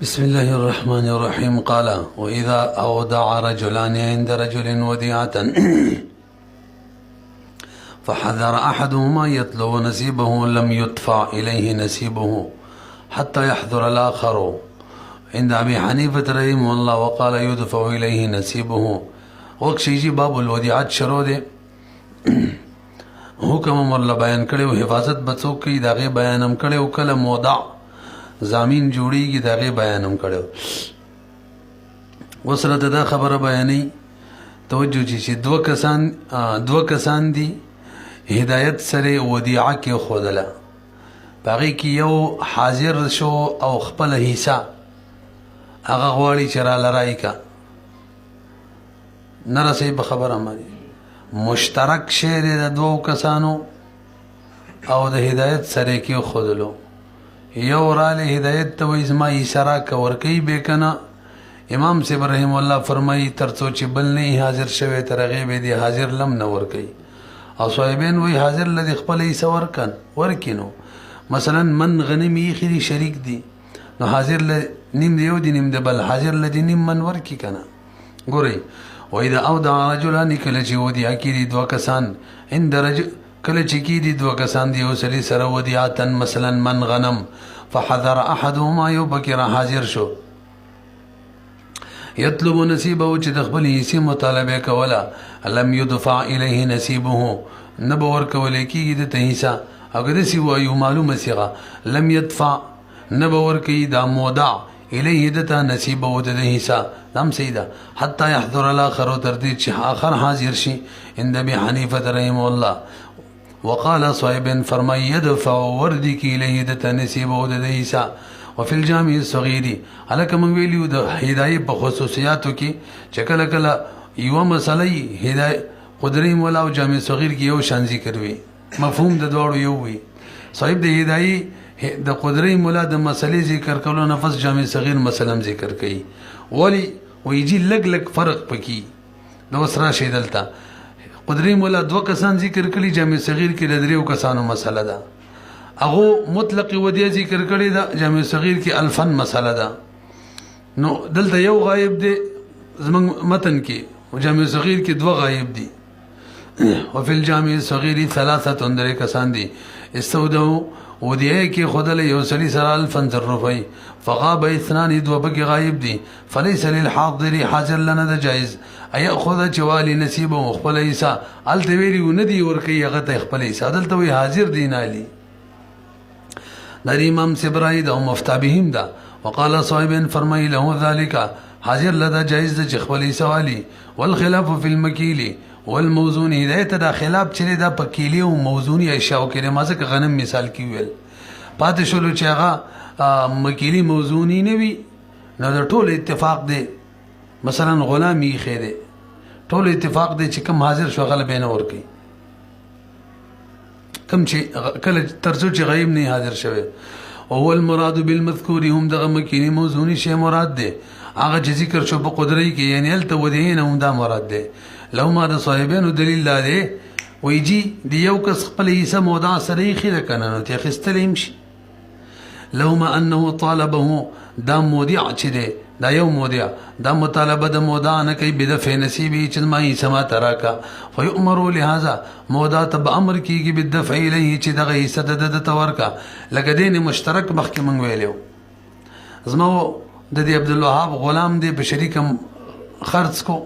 بسم الله الرحمن الرحيم. قال: وإذا أودع رجلان عند رجل وديعة فحذر أحدهما يطلب نصيبه لم يدفع إليه نصيبه حتى يحذر الآخر عند أبي حنيفة رحمه الله وقال يدفع إليه نصيبه. وقشيجي باب الوديعات شروع دے حکم مرلا بیان کړو حفاظت بچو کی داغه بیانم کړو کله مودع زامین جوړیږي داغه بیانم کړو. وسره دا خبره بیانې توجه چې دو کسان دي هدایت سره ودیعه کې خودله باغی کې یو حاضر شو او خپل حصہ هغه غواړي چې را لرای کا نرسې به خبره مانی مشترک شعر د دوو کسانو او د هدایت سره کې خودلو یو را له هدایت ته وې زما اشاره کور کوي به کنه. امام صاحب رحم الله فرمایي ترڅو چې بل نه حاضر شوه ترغه به دي حاضر لم نه ور کوي او صاحبین وی حاضر لدی خپل یې سور کن ورکینو. مثلا من غنمی خري شریک دی نو حاضر ل نیم دیو دی نیم د بل حاضر لدی نیم من ورکی کنه. ګوري وإذا أودع رجلان کله چې ودیعه کړي دوه کسان عند رجل کله چې کړي دوه کسان دی وسلی سره ودیعتن مثلا من غنم فحذر احدهما يبكر حاضر شو يطلب نصيبه چې د خپل حصے مطالبه کوله لم يدفع اليه نصيبه نبور کولې کېږي د حصہ اگر سی وایو معلومه سیغه لم يدفع نبور کې دا مودع الیه دتا نصیب او د حصہ دم سیدا حتی يحضر الاخر تردی چې اخر حاضر شي عند ابي حنيفه رحمه الله وقال صاحب فرمای يدفع وردی کی الیه دتا نصیب او د حصہ. وفي الجامع الصغير على کوم ویلیو د هدايه په خصوصیاتو کې چې کله کله یو مسلې هدايه قدرت مولا او جامع صغیر کې یو شان ذکر وي مفهوم د دوړو یو وي. صاحب د هدايه د قدرت مولا د مسلې ذکر کولو نفس جامع صغیر مثلا ذکر کوي ولی ويجي لګ فرق پکې نو سره شي دلته قدرت مولا دو کسان ذکر کړي جامع صغیر کې د دریو کسانو مسله ده اغه مطلق ودیه ذکر کړي دا جامع صغیر کې الفن مسله ده. نو دلته یو غایب دی زمون متن کې جامع صغیر کې دو غایب دي. وفي الجامع الصغير ثلاثه اندر کسان دي استودعوا ودیه کې خدل یو سلی سره الفن ظرفي فغاب اثنان دو بقي غایب دي فليس للحاضر حاضر لنا ده جائز اي خذ جوالي نصيب مخبل عيسى التويري وندي ورکي هغه خپل عيسى دلته وي حاضر دي نالي نری امام سبرائی دا مفتابهم دا وقال صاحبین فرمائی له ذالک حاضر لدا جائز دا چخبلی سوالی والخلاف فی المکیلی والموزون هدایت دا خلاف چلی دا پکیلی و موزونی اشیاء کلی مازک غنم مثال کیویل پات شلو چی آغا مکیلی موزونی نوی نو دا طول اتفاق دے مثلا غلامی خیده طول اتفاق دے چی کم حاضر شو غلبین ورکی کم چې کله ترڅو چې غیب نه حاضر شوه او المراد بالمذکور هم دغه مکینی موضوعی شی مراد ده هغه چې ذکر شو په قدرت کې یعنی ال تودین هم دا مراد ده. لو ما د صاحبانو دلیل ده ویجی دی یو کس خپل حصہ موضع سره خیره کنه نو ته خستل يمشي لو ما انه طالبه دا مودع چې ده دا یو مودع دا مطالبه د مودع نه کوي بدفع نصیبی چې ما یې سما تراکا فیؤمر لهذا مودع تب امر کیږي بدفع الیه چې دغه حصہ د تورکا لکه دین مشترک مخکې مونږ ویلو زما د دې عبد الوهاب غلام دی په شریکم خرڅ کو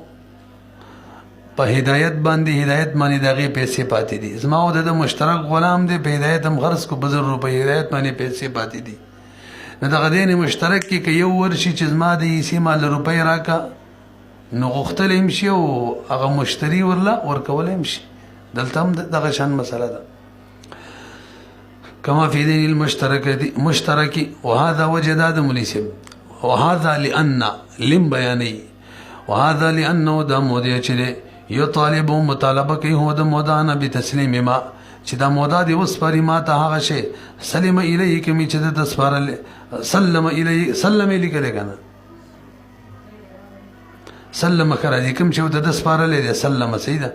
په هدایت باندې دغه پیسې پاتې دي زما د مشترک غلام دی په هدایت هم خرڅ کو بزر روپے هدایت باندې پیسې پاتې دي نو دغه دین مشترک کې یو ورشي چې زما د یې مال روپۍ راکا نو غختل يمشي او هغه مشتری ورلا ورکول يمشي دلته هم دغه شان مسله ده كما في دين المشترك وهذا وجداد مناسب وهذا لأن لم بياني وهذا لأنه دا مودع چې يطالب مطالبه کوي هو د مودعنا بتسليم ما چې دا مودا دی اوس پرې ما ته هغه شی سلم الیه کمی چې د تسفارل سلم الیه سلم الیه کله کنه سلم خراجی کم چې د تسفارل دی سلم سیدا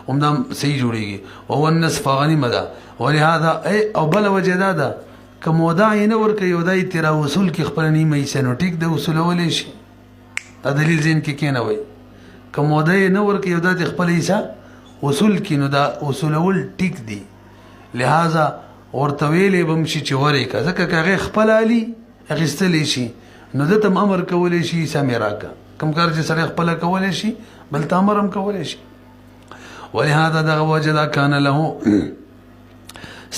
همدا صحیح جوړیږي او النصف غنیمه ده ولهذا اي او بل وجدا ده که مودا یې نه ورکوي او دا یې تیرا وصول کې خپله نیمه حصه نو ټیک د وصولولی شي دا دلیل ذهن کې کېنوئ که مودا یې نه ورکوي او دا د خپله حصه وصول کې نو دا وصولول ټیک دی لہذا ورته ویلی به هم شي چې ورېکه ځکه که هغې خپله علي اخیستلی شي نو ده ته هم امر کولی شي حصه مې راکړه کوم کار چې سړی خپله کولی شي بل ته امر هم کولی شي ولهذا دغه وجه دا کان له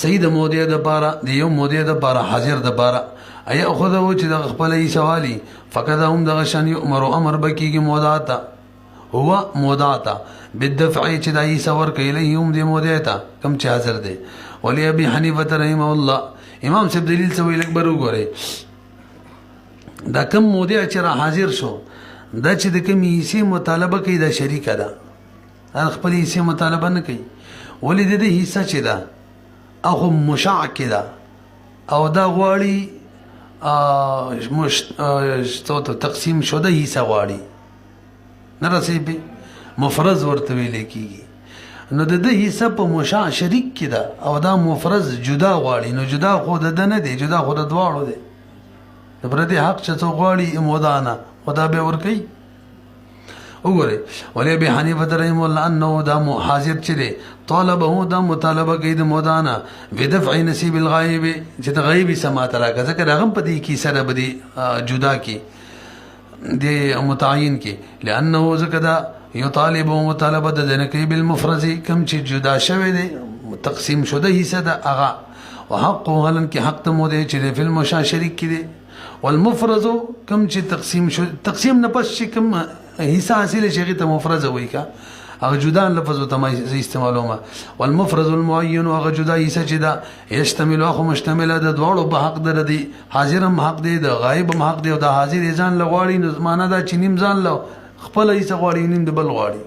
صحیح د مودې دپاره د یو مودې دپاره حاضر دپاره ایأخذه چې دغه خپله حصه والي فقد هم دغه شان یؤمر امر به کېږي مودا ته هو مودا ته بالدفع چې دا حصه ورکوي الیه هم دې مودې ته کوم چې حاضر دی ولی ابي حنیفه رحمه الله امام صاحب دلیل څه ویل اکبر وګورئ دا کم مودې چې را حاضر شو دا چې د کومې حصې مطالبه کوي دا شریکه ده هر خپل حصې مطالبه نه کوي ولې د دې حصه چې ده هغه مشاع کې ده او دا غواړي تقسیم شده حصه غواړي نه رسېږي مفرز ورته ویل کېږي نو د ده حصه په مشاع شریک کې ده او دا مفرز جدا غواړي نو جدا خو د ده نه دی جدا خو د دواړو دی د پردي حق چې څوک غواړي مودا نه خدا به ورکوي وګورئ ولی ابي حنیفه رحمه الله انه دا حاضر چې دی طالبه دا مطالبه کوي د مودا نه بدفع نصیب الغایب چې د غیب سماعت راکړه ځکه هغه هم په دې کې سره به دي جدا کې د متعین کې لانه ځکه دا یطالب مطالبه د دنه کوي بالمفرز کم چې جدا شوی دی تقسیم شده حصه ده هغه وحقه هلن کې حق ته مودې چې د فلم مشا شریک کې دی والمفرز کم چې تقسیم نه پس چې کم حصہ حاصل شي ته مفرز وای کا هغه جدا لفظ ته استعمالومه والمفرز المعين هغه جدا حصہ چې دا یشتمل او مشتمل د دوړو په حق در دي حاضر هم حق دی د غایب هم حق دی او د حاضر ځان لغواړي نو معنا دا چې نیم ځان له خپل حصہ غواړي نیم د بل غواړي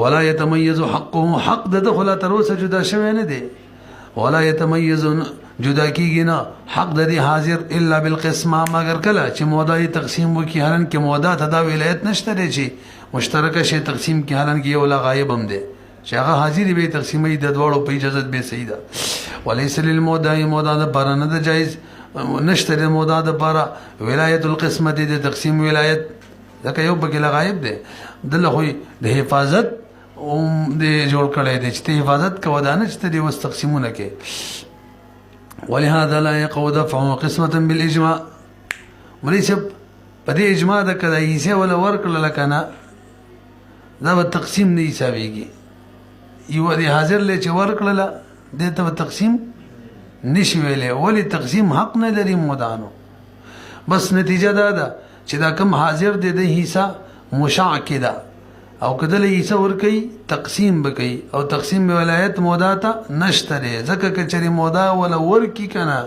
ولا يتميز حقه حق د دخل تر اوسه جدا شوی نه دی ولا يتميز جدا کیږي نه حق د دې حاضر الا بالقسمه مگر کله چې مودا تقسیم وکي هرن کې مودا ته دا ولایت نشته دی چې مشترکه شی تقسیم کې هرن کې یو لا غایب هم دی چې هغه حاضر به تقسیمي د دوړو په اجازه به صحیح ده وليس للمودا مودا د پر نه ده جایز نشته د مودا د پر ولایت القسمه د تقسیم ولایت ځکه یو بګل غایب دی دله خو د حفاظت د جوړ کړی دی چې حفاظت کوو دا نه چې د وس تقسیمونه کې ولهذا لا يقع دفع قسمه بالاجماع مريسب په دې اجماع د کدا یې ولا ورکل لکنه دا به تقسیم نه حسابيږي یو دی حاضر لې چې ورکل د ته تقسیم نشي ویلې ولی تقسیم حق نه لري مودانو بس نتیجه دا ده چې دا کم حاضر دی د حصہ مشاع کده او کده له حصہ ور کوي تقسیم بکي او تقسیم ولایت مودا ته نشته ځکه کچري مودا ولا ور کی کنه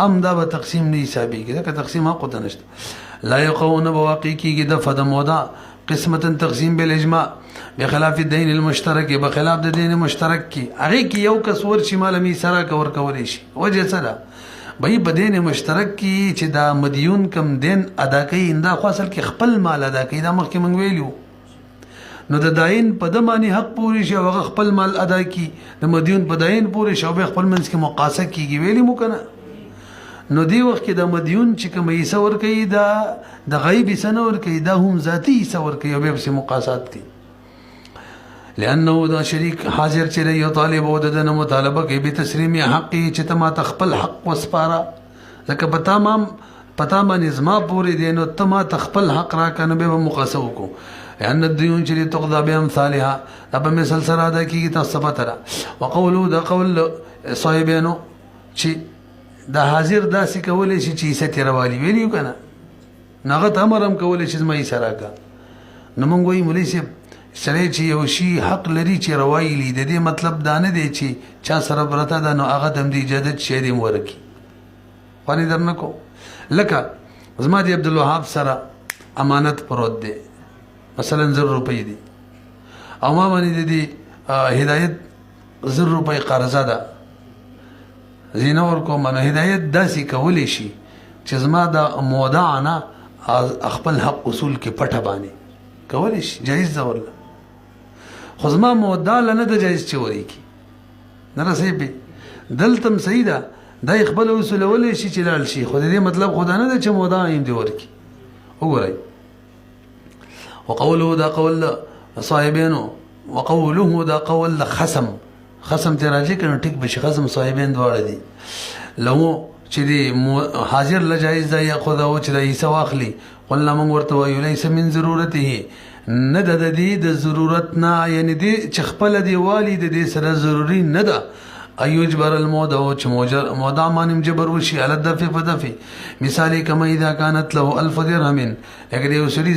ام دا به تقسیم نه حسابيږي ځکه تقسیم حق ته نشته لا يقون بواقع کیږي د فد مودا قسمه تقسیم بالاجماع بخلاف الدين المشترك بخلاف د دین مشترک کی هغه کی یو کس ور شي مالمی سره کور کولې شي وجه سره بای بدین مشترک کی چې دا مدیون کم دین ادا کوي انده خو اصل کې خپل مال ادا کوي دا مخکې مونږ ویلو نو د داین په دمانه حق پوری شي او خپل مال ادا کی د مدیون په داین پوری شي او خپل منځ کې مقاسه کیږي ویلی مو کنه نو دی وخت کې د مدیون چې کوم یې سور کوي دا د غیب سنور کوي دا هم ذاتی سور کوي او به سي مقاسات کوي لانه دا شریک حاضر چې یو طالب او د مطالبه کوي به تسلیم حق چې تما تخپل حق وسپاره ځکه پتا ما نظام پوری دي نو تما تخپل حق را کنه به مقاسه وکړو ان الديون چې تقضى بامثالها دا په مثال سره ادا کیږي تاسو پته را وقولو دا قول صاحبانو چې دا حاضر داسې کولې شي چې ستې روالي ویلو کنه ناغه امرم کولې چې ما یې سره کا نو مونږ وایي مولوی صاحب سره چې یو شی حق لري چې روایلی د دې مطلب دا نه دی چې چا سره برته دا نو هغه دم دی اجازه شي دی ورکی پانی درنکو لکه زما دی عبد الوهاب سره امانت پروت دی مثلا 100 روپۍ دي او ما باندې دي هدایت 100 روپۍ قرضه ده زینور کوم نو هدایت داسې کولې شي چې زما د مودعنا خپل حق اصول کې پټه باندې کولې شي جایز ده ورله خو زما مودع نه ده جایز چې وري کی نه رسېږي دلتم صحیح ده دا خپل وسولولې شي چې لاړ شي خو دې مطلب خدا نه ده چې مودا ایم دی ورکی وګورئ وقوله دا قول صاحبینو وقوله دا قول خصم ته راځي کنه ټیک بشي خصم صاحبین دواړه دي لو چې دی حاضر لجایز دا یاخذ او چې د عیسی واخلي قلنا من ورته ویل ليس من ضرورته نه د دې د ضرورت نه یعنی دې چې خپل دی والد دې سره ضروری نه ده ايجبر الموضع او چې موضع مانم جبر وشي على الدفع فدفع مثالي كما اذا كانت له 1000 درهم لکه یو سری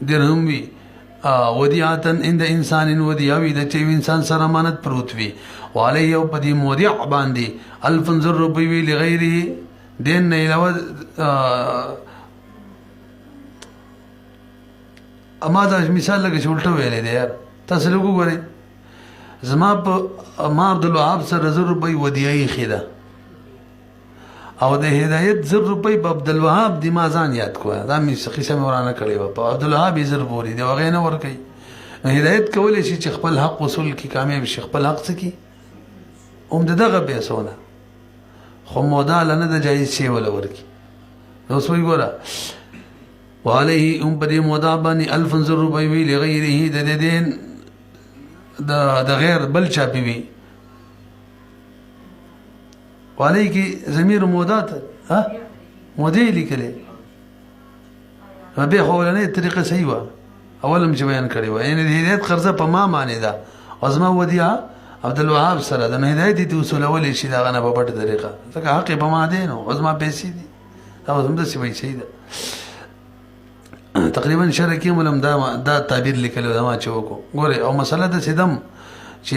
درهم وي ودیعتن عند انسان ودیاوی د چې انسان سره امانت پروت وي وعليه یو پدی مودع باندې 1000 روپۍ وی لغیره دین نه علاوه اما دا مثال لکه الټه ویلې دی یار تاسو لګو غوري زما په ما عبد الوهاب سره 1000 روپۍ ودیعي خیدا او د هدایت 1000 روپۍ په عبد الوهاب د مازان یاد کوه دا مې قصه مې ورانه کړې و په عبد الوهاب 1000 پوری دی وغه نه ور کوي هدایت کولې شي چې خپل حق وصول کی کامیاب شي خپل حق سکی اوم دغه پیسونه خو مودا لنه د جایز شی ولا ورکی نو سوی ګوره وعليه په دې مودا باندې 1000 روپۍ وی لغیره د دین د غیر بل چا پیوي وعليه کی ضمیر مودات ها مودې لیکلې به خولنې طریقه صحیح و اولم چې بیان کړی و یعنی د هدایت قرضه په ما معنی ده ازما ودیعه عبد الوهاب سره د هدایت دي اصول اول شي دا غنه په پټه طریقه ځکه حق په ما دي نو ازما پیسې دي دا زم د سی وای شي ده تقریبا شرکی ملم دا تعبیر لیکلو دا ما چوکو ګوره او مسله د سیدم چې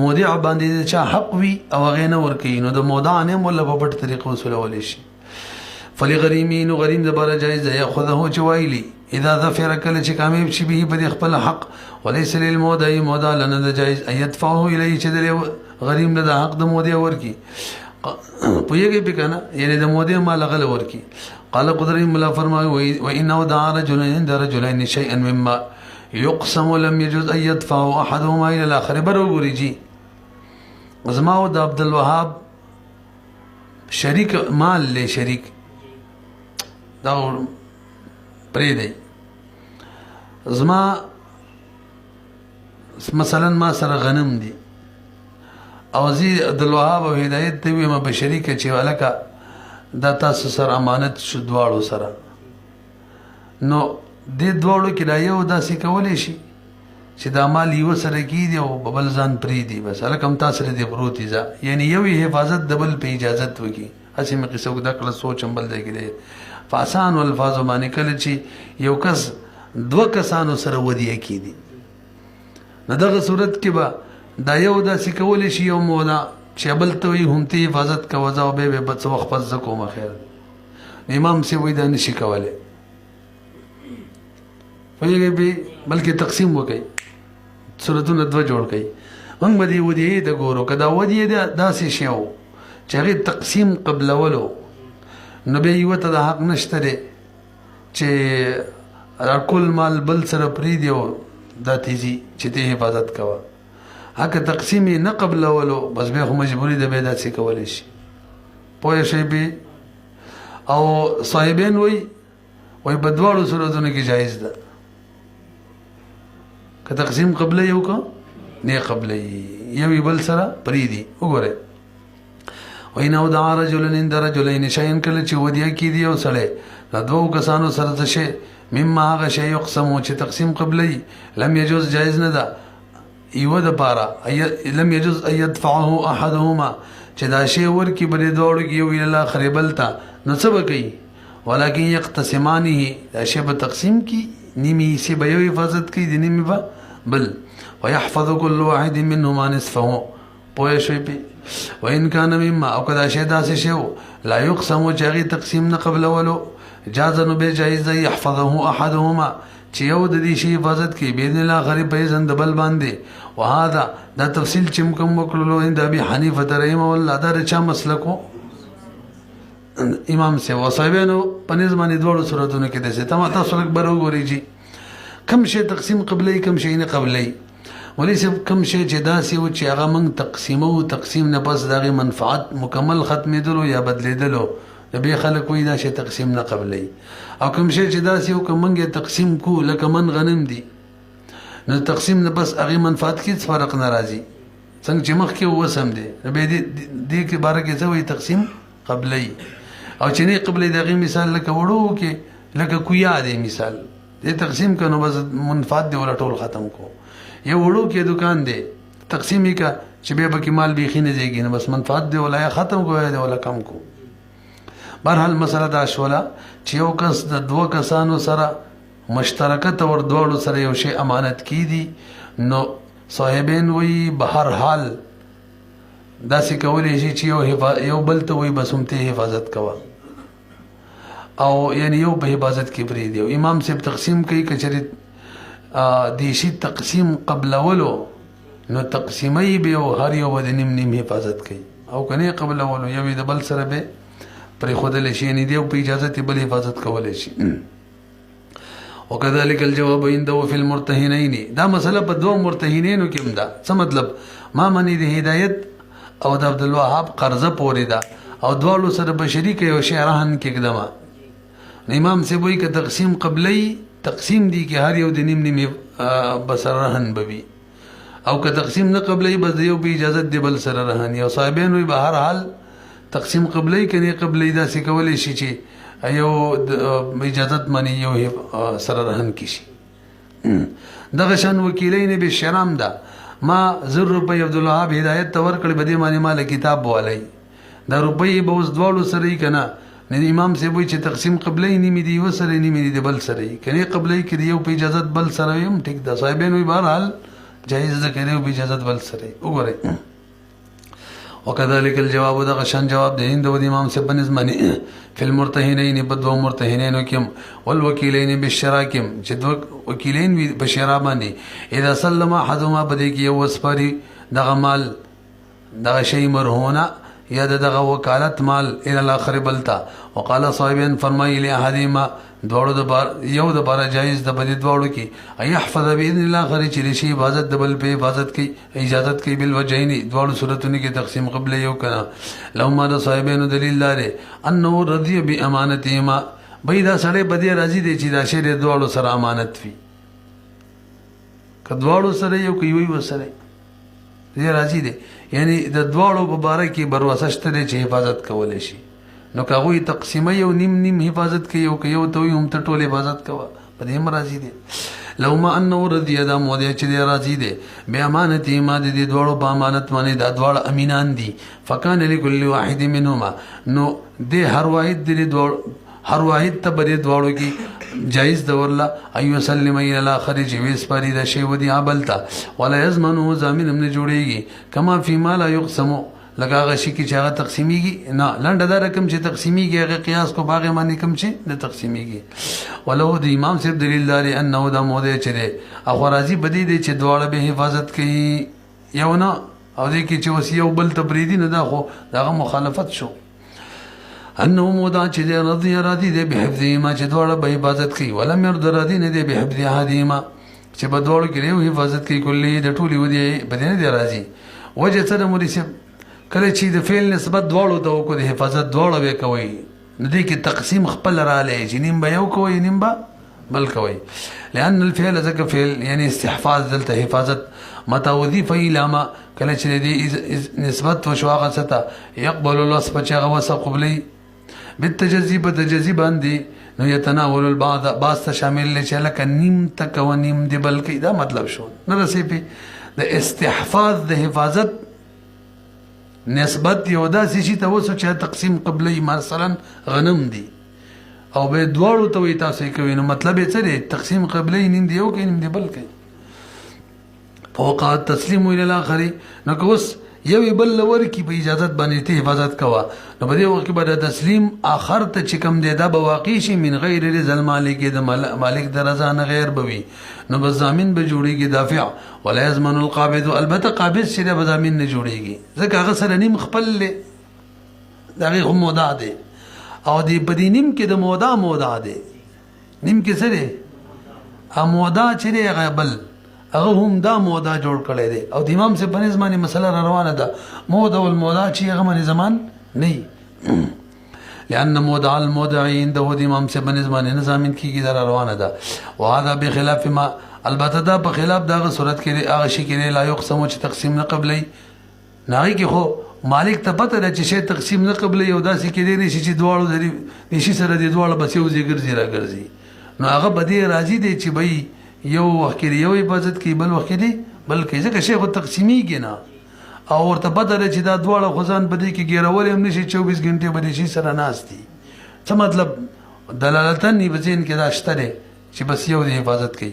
مودع باندې چې حق وي او غینه ور کوي نو د مودع نه مولا په پټ طریقو وصول ول شي فلغریمین غریم د بار جایز یاخذه چوایلی اذا ظفر کله چې کامیاب شي به په خپل حق وليس للمودع مودع لنه د جایز ايدفعه الیه چې د غریم د حق د مودع ور کوي پویږي به کنه یعنی د مودع مال غل ور کوي قال قدري ملا فرمای و انه دعا رجلين رجلين شيئا مما يقسم لم يجوز ان يدفع احدهما الى الاخر برغوري جي زما او د عبد الوهاب شریک مال له شریک دا پرې دی زما مثلا ما سره غنم دي او زی عبد الوهاب او هدایت ته ما به شریک چې ولکه دا تاسو سره امانت شو دواړو سره نو دې دواړو کې دا یو داسې کولې شي چې دا مال یو سره کیږي او ببل ځان پری دی بس الکم تاسو دې پروتي ځا یعنی یو حفاظت دبل په اجازه وکي اسی مې قصو دا کله سوچ امبل دی کې فاسان الفاظ باندې کله چې یو کس دوه کسانو سره ودیه کیدي نه دغه صورت کې با دا یو داسې کولې شي یو مولا چې بل ته وي هم ته حفاظت کوو او به بس وخت پس کوم خیر امام سی وې دا نشي کوله ویږي به بلکې تقسیم وکي صورتونه دوه جوړ کړي موږ به دې ودی د ګورو کدا ودی داسې شی وو چې هغه تقسیم قبل ولو نو به یو ته د حق نشته دی چې کل مال بل سره پری دیو دا تیزی چې ته حفاظت کوه حق تقسیم نه قبل ولو بس به خو مجبوری ده به داسې کولی شي پوه شي به او صاحبین وای بدواړو صورتونو کې جایز ده که تقسیم قبل یو کو نه قبل یو بل سره پری دی وګوره وینه دعا رجلن عند رجلین شیئا کله چې ودیه کی دی او سره د دوه کسانو سره څه شي مما هغه شی یقسم چې تقسیم قبلی لم یجوز جایز نه ده یو د پاره لم یجوز ان يدفعه احدهما چې دا شی ورکی بلې دوړو کې یو اله خربلتا نو څه وکي ولکن یقتسمانه دا شی په تقسیم کې نیمه سی به یو حفاظت کوي د نیمه بل ويحفظ كل واحد منهما نصفه پوه شوي په وان كان مما او کدا شی داسې شی لا يقسم جاري تقسیم نه قبل ولو جاز نو به جایز يحفظه احدهما چې یو د دې شی حفاظت کوي باذن الله غریب په ځند بل باندې وهذا دا تفصیل چې کوم وکړلو د ابي حنیفه رحمه الله دا چا مسلکو امام سے وصایبانو پنځ باندې دوړو صورتونو کې دسه تاسو لک برو ګوري جی کم شی تقسیم قبلی کم شی نه قبلی ولې صاحب کوم شی چې داسې و چې هغه موږ تقسیمو تقسیم نه پس د هغې منفعت مکمل ختمېدلو یا بدلېدلو د بیا خلک وایي دا شی تقسیم نه قبلوي او کوم شی چې داسې و که موږ یې تقسیم کو لکه من غنم دي نو تقسیم نه بس هغې منفعت کې هېڅ فرق نه راځي څنګه چې مخکې اوس هم دی نو بیا دې کې باره کې څه وایي تقسیم قبلوي او چې نه قبلوي د هغې مثال لکه وړو کې لکه کویا دی مثال دې تقسیم که نو بس منفعت دی ولا ټول ختم کو یو وړو کې دکان دی تقسیم یې که چې بیا پکې مال بیخي نه ځایږي نو بس منفعت دی ولا یا ختم کو یا دی ولا کم کو بهرحال مسله دا شوله چې یو کس د دوه کسانو سره مشترکه طور دواړو سره یو شی امانت کی دي نو صاحبین وی بهر حال داسې کولی شي چې یو بل ته وی بس هم ته حفاظت کوه او یعنی یو په حفاظت کې پرېږدي او امام صاحب تقسیم کوي که چېرې دې شي تقسیم قبلولو نو تقسیموي به او هر یو به د نیم نیم حفاظت کوي او که نه قبلولو یو یې د بل سره به پرېښودلی شي یعنې دی په اجازت بل حفاظت کولی شي وكذلك الجواب عنده في المرتهنين دا مسله په دوه مرتهنینو کې هم ده څه مطلب ما منی د هدایت او د عبدالوهاب قرضه پورې ده او دواړو سره به شریک یو شی رهن کېږدمه امام صاحب وایي که تقسیم قبلی تقسیم دی کې هر یو د نیم نیم به سره رهن به وي او که تقسیم نه قبلی بس د یو به اجازت دی بل سره رهن او صاحبین وایي به هر حال تقسیم قبلی که نه قبلی داسې کولی شي چې یو اجازت منی یو سره رهن کی شي دغه شان وکیلین به شرم ده ما 1000 روپۍ عبدالوهاب هدایت ته ورکړې په دې باندې مال کتاب والی دا روپۍ به اوس دواړو سره یي که نه نه امام صاحب وایي چې تقسیم قبلی نیمې د یوه سره نیمې د بل سره یي که نه قبلی کې د یو په اجازت بل سره وي هم ټیک ده صاحبین وایي بهرحال جایز ده که د یو په اجازت بل سره یي وګورئ وكذلك الجواب دغه شان جواب دی د امام صاحب نظمنی فی المرتهنین بدو مرتهنین کم والوکیلین بالشراکم چې دو وکیلین په شرا باندې اذا سلم احدهما بدی کی وسپری دغه مال دغه شی مرهونه یا دغه وکالت مال الى الاخر بلتا وقال صاحبین فرمایي له احدهما دوړو د بار یو د بار جایز د بدی دوړو کی ايحفظ باذن الله اخر چې شی حفاظت د بل په حفاظت کی اجازت کی بل وجهین دوړو صورتونه کې تقسیم قبل یو کنا لو ما د صاحبین دلیل لاره انه رضی بامانتهما بيدا سړی بدی راضی دی چې دا شی د دوړو سره امانت وي کدوړو سره یو کوي وي وسره دی راضی دی یعنی د دوړو په باره کې بروسه شته چې حفاظت کولای شي نو که هغوی تقسیمه یو نیم نیم حفاظت کوي او که یو ته وي هم ته ټول حفاظت کوه په دې هم راضي دی لو ما انه رضی دا مودی چې دی راضي دی بې امانتې ما د دې دواړو په امانت باندې دا دواړه امینان دي فکان لکل واحد منهما نو دې هر واحد د دې هر واحد ته به دې دواړو کې جایز د ورله ایو سلم الى الاخر چې وسپاري د شی ودی عبلتا ولا یضمنه ضامن هم نه جوړیږي کما فی ما لا یقسم لکه هغه شي کې چې هغه تقسیمیږي نه لنډه دا رقم چې تقسیمیږي هغه قیاس کو باغ باندې کم چې نه تقسیمیږي ولو د امام صاحب دلیل لري انه دا موده چې دی اخو راضي بدی دی چې دواړه به حفاظت کوي یو نه او دې کې چې وصیه بل تبریدي نه دا خو دغه مخالفت شو انه مودا چې دی رضی راضي دی به حفظ ما چې دواړه به حفاظت کوي ولم يرضى راضي نه دی به حفظ احدهما چې په دواړو کې یو حفاظت کوي کلی د ټولي ودی بدنه دی راضي وجه سره مرسي کله چې د فعل نسبت دواړو ته وکړو د حفاظت دواړه به کوي نو دې کې تقسیم خپل رالی چې نیم به یو کوي نیم به بل کوي لأن الفعل ذکر فعل یعنی استحفاظ دلته حفاظت متى وظیف ایلاما کله چې دې نسبت وشو هغه ستا يقبل الوصف چې هغه وصف قبلي بالتجزي بتجزي باندې نو يتناول البعض بعض شامل چې لکه نیم تک و نیم دی بلکې دا مطلب شو نه رسې په د استحفاظ د حفاظت نسبت یو داسې شي ته وسو چې تقسیم قبلی مثلا غنم دی او به دواړو ته وي تاسو کوي نو مطلب یې څه دی تقسیم قبلی نیم دی یو کې نیم دی بل کې فوق التسلیم الى الاخر نو کوس یو بل ورکی په اجازت باندې ته حفاظت کوا نو په دې وخت کې به تسلیم اخر ته چې کم دی دا به واقع شي من غیر رضا المالک د مالک د رضا نه غیر بوي نو به ضامن به جوړیږي دافع ولا يضمن القابض البته قابض چې به ضامن نه جوړیږي ځکه هغه سره نیم خپل دغه هم مودا دی او دی په دې نیم کې د مودا دی نیم کې سره ا مودا چې دی غبل هغه هم دا مودا جوړ کړی دی او د امام سے په نظم باندې مسله روانه ده مودا والمودا چې هغه باندې زمان نه لأن مودع المودعي عنده د امام سے په نظم باندې نظامین کیږي دا روانه ده وهذا بخلاف ما البته دا په خلاف دغه صورت کې هغه شي کې لا يقسم چې تقسیم نه قبلي ناغي کې خو مالک ته پته ده چې شی تقسیم نه قبلي او داسې کې دی چې دواړو د شي سره د دواړو بس یو ځای ګرځي را ګرځي نو هغه بدی راځي دی چې بای یو وخت کې یو حفاظت کوي بل وخت کې بلکې ځکه شی خو تقسیمیږي نه او ورته پته ده چې دا دواړه خزان بدی کې ګیرول هم نشي 24 غنټه بدی شي سره ناشتي څه مطلب دلالتن نه بزین کې دا شته دی چې بس یو د حفاظت کوي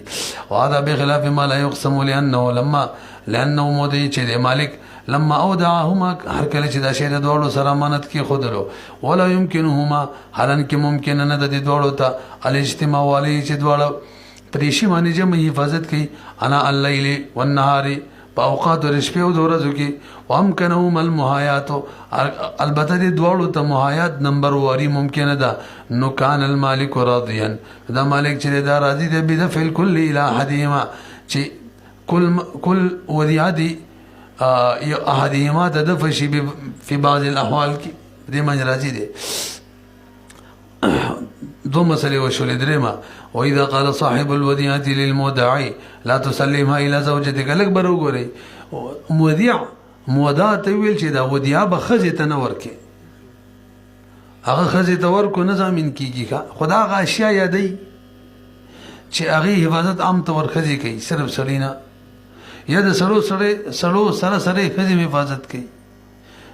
وهذا بخلاف ما لا يقسم لانه مودعي چې د مالک لما اودعهما هر کله چې دا شی د دوړو سره امانت کې خودلو ولا يمكنهما حالان کې ممکن نه د دوړو ته الاجتماع والی چې دوړو پریشي باندې جمع حفاظت کوي انا الليل والنهار په اوقات د شپې او د ورځو کې وامكنهم المحايات البته د دوړو ته محايات نمبر واري ممکن ده نو کان المالک راضيا دا مالک چې دا راضي دی به د فعل کل الى احدهما چې کل وديعه احدهما تدفشي في بعض الاحوال کې دې معنی راځي دي دو مسئلے وشول درما واذا قال صاحب الوديعه للمودع لا تسلمها الى زوجتك لك برو غوري مودع ته ویل چې دا ودیعه به خزه ته نه ورکه هغه خزه ته ورکو نه ضامن کیږي خدا غا اشیاء یادي چې هغه حفاظت عام تور خزه کوي صرف سړینا یا د سړو سره خزه حفاظت کوي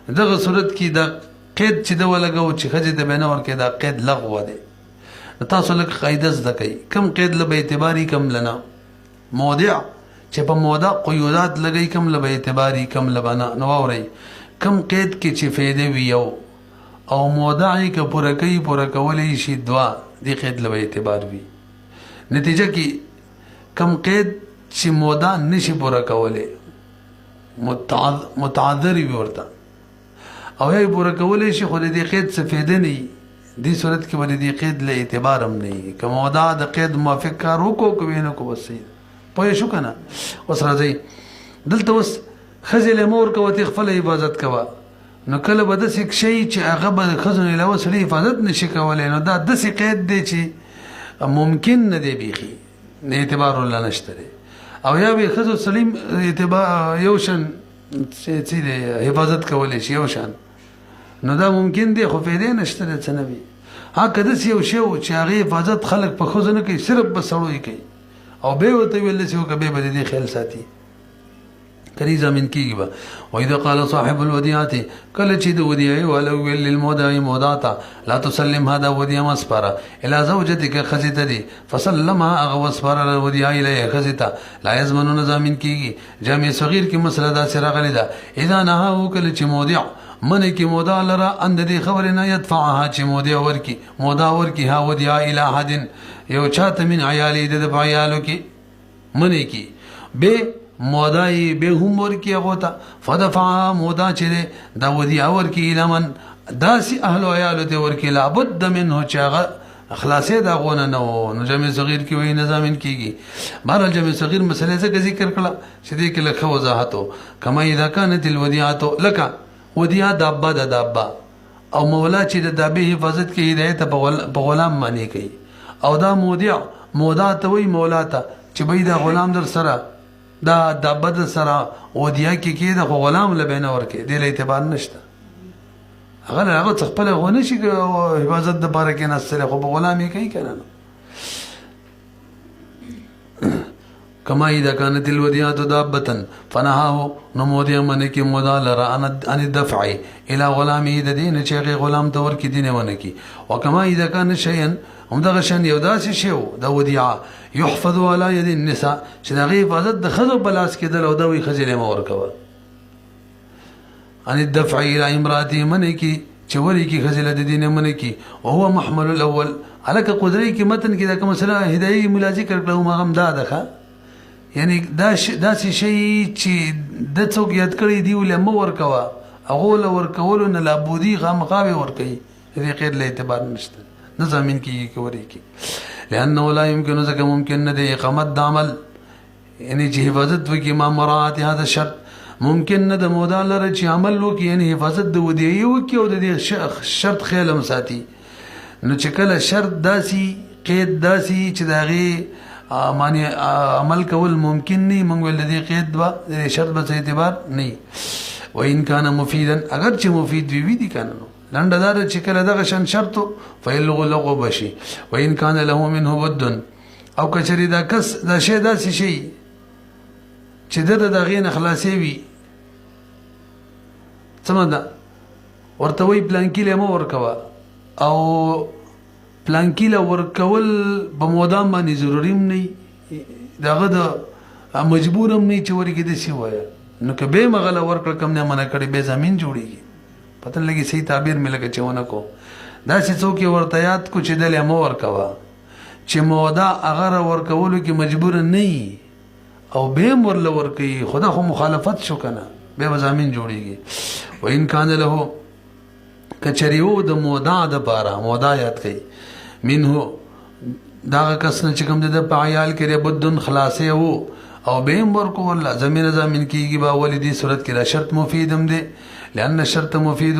دغه صورت کې دا قید چې د ولګو چې خزه د بینه ورکه دا قید لغوه دی تاسو لکه قاعده زده کوي کم قید له به اعتباري کم لنا موضع چې په موضع قیودات لګي کم له به اعتباري کم لبنا نو اوري کم قید کې چې فائدې ویو او موضعي کې پوره کوي پوره کولې شي دوا دی قید له به اعتبار وی نتیجه کې کم قید چې موضع نشي پوره کولې متعذر وي ورته او یې پوره کولې شي خو دې قید څه فائدې نه دې صورت کې ولې دې قید له اعتبار هم نه کوم موضع د قید موافق کار وکړو کوي نو کو بس پوه شو کنه اوس راځي دلته اوس خزل مور کو ته خپل حفاظت کوا نو کله به د څه شي چې هغه به خزن له وسړي حفاظت نشي کولای نو دا د څه قید دی چې ممکن نه دی بيخي نه اعتبار ولا نشته او یا به خزو سلیم اعتبار یو شان چې حفاظت کولای شي یو شان نو دا ممکن دی خو فائدې نشته د څنوي ها کده یو شی چې هغه حفاظت خلق په خوځنه کوي صرف بسړوي کوي او به وته ویل چې کبه به دې خیال ساتي کری زمين کیږي با و اذا قال صاحب الوديعه کله چې د ودیعه ولو ویل للمودع مودعتا لا تسلم هذا وديعه مسپره الى زوجتك خزته دي فسلمها اغوسپره الوديعه الى خزته لا يزمن زمين کیږي جامع صغير کی مسله دا سره غلی دا اذا نه کله چې مودع من کی مودا لرا اند دې خبر نه يدفعها چې مودا ورکی ها وديعه الى حد یو چاته من عيالي د عيالو کی من کی به مودای به هم ورکی غوتا فدفع مودا چې دا وديعه ورکی لمن داسي اهل عيالو ته ورکی لابد منه چاغه اخلاصې دا غونه نو جمع صغیر کی وې نظامین کیږي بهر جمع صغیر مسله څخه ذکر کړه چې دې کې لکه وضاحت کما اذا كانت الوديعه لك وديعه دابه او مولا چې د دابه حفاظت کې هدایت په غلام معنی کوي او دا مودا ته وی مولا ته چې به دا غلام در سره دا دابه در سره وديعه کې د غلام لبینه ورکه د اعتبار نشته هغه خپل غونه شي حفاظت د بارے کې نسله خو غلامي کوي کنه كما اذا كانت الوديعه دابه فنهاه نموديا من کی مودا لرا ان الدفع الى غلامه د دین چې غلام تور کی دینه ونکی وكما اذا كان شيئا هم دغه شان یو داسې شی د وديعه يحفظ على يد النساء چې دغه حفاظت د خزو بلاس کې د لو دوی خزله مور کوي ان الدفع الى امراته منکی چوری کی خزله د دینه منکی او هو محمل الاول الک قدرت کی متن کی د کوم مسله هدايه ملازم کړو ما هم دا دغه یعنی دا شی چې د څوک یاد کړی دی ول مور کوا هغه له ور کول نه لابودی غمغاوي ور کوي دې غیر له اعتبار نشته نظامین کی کوي کی لانه لا يمكن ذکر ممکن نه دی اقامت د عمل یعنی چې حفاظت وکړي ما مراعات هذا الشرط ممکن نه د مودا لره چې عمل وکړي یعنی حفاظت د ودیعي وکړي او د دې شرط خیال هم ساتي نو چې کله شرط داسي قید داسي چې د هغې معنی عمل کول ممکن نه موږ ویل د دې قید به شرط به څه اعتبار نه وإن كان مفيدا اگر چې مفید وي دي کنه نو لنډه دا چې کله دغه شان شرط فیلغو لغو بشي وإن كان له منه بد او کچری دا کس دا شی داسې شي چې د دغې نه خلاصې وي څه ده ورته وایي پلانکي له مه ورکوه او پلانکي له ورکول په مودام باندې ضروري هم نه دغه د مجبور هم نه چې ورکې داسې ووایه نو که به یې مغله ورکړه کم نه منع کړې بیا زمین جوړېږي پته نه لګي صحیح تعبیر مې لکه چې ونه کو داسې څوک یې ورته یاد کو چې دلې مه ورکوه چې مودا هغه ورکولو کې مجبور نه او به هم ورله ورکوي خدا خو مخالفت شو که نه بیا به زمین جوړېږي وإن كان له کچریو د مودا دپاره مودا یاد کوي منه دغه کس نه چې کوم د په عیال کې بدن خلاصې وو او به هم ورکول زمین کېږي به ولې دې صورت کې دا شرط مفید هم دی لأن الشرط مفید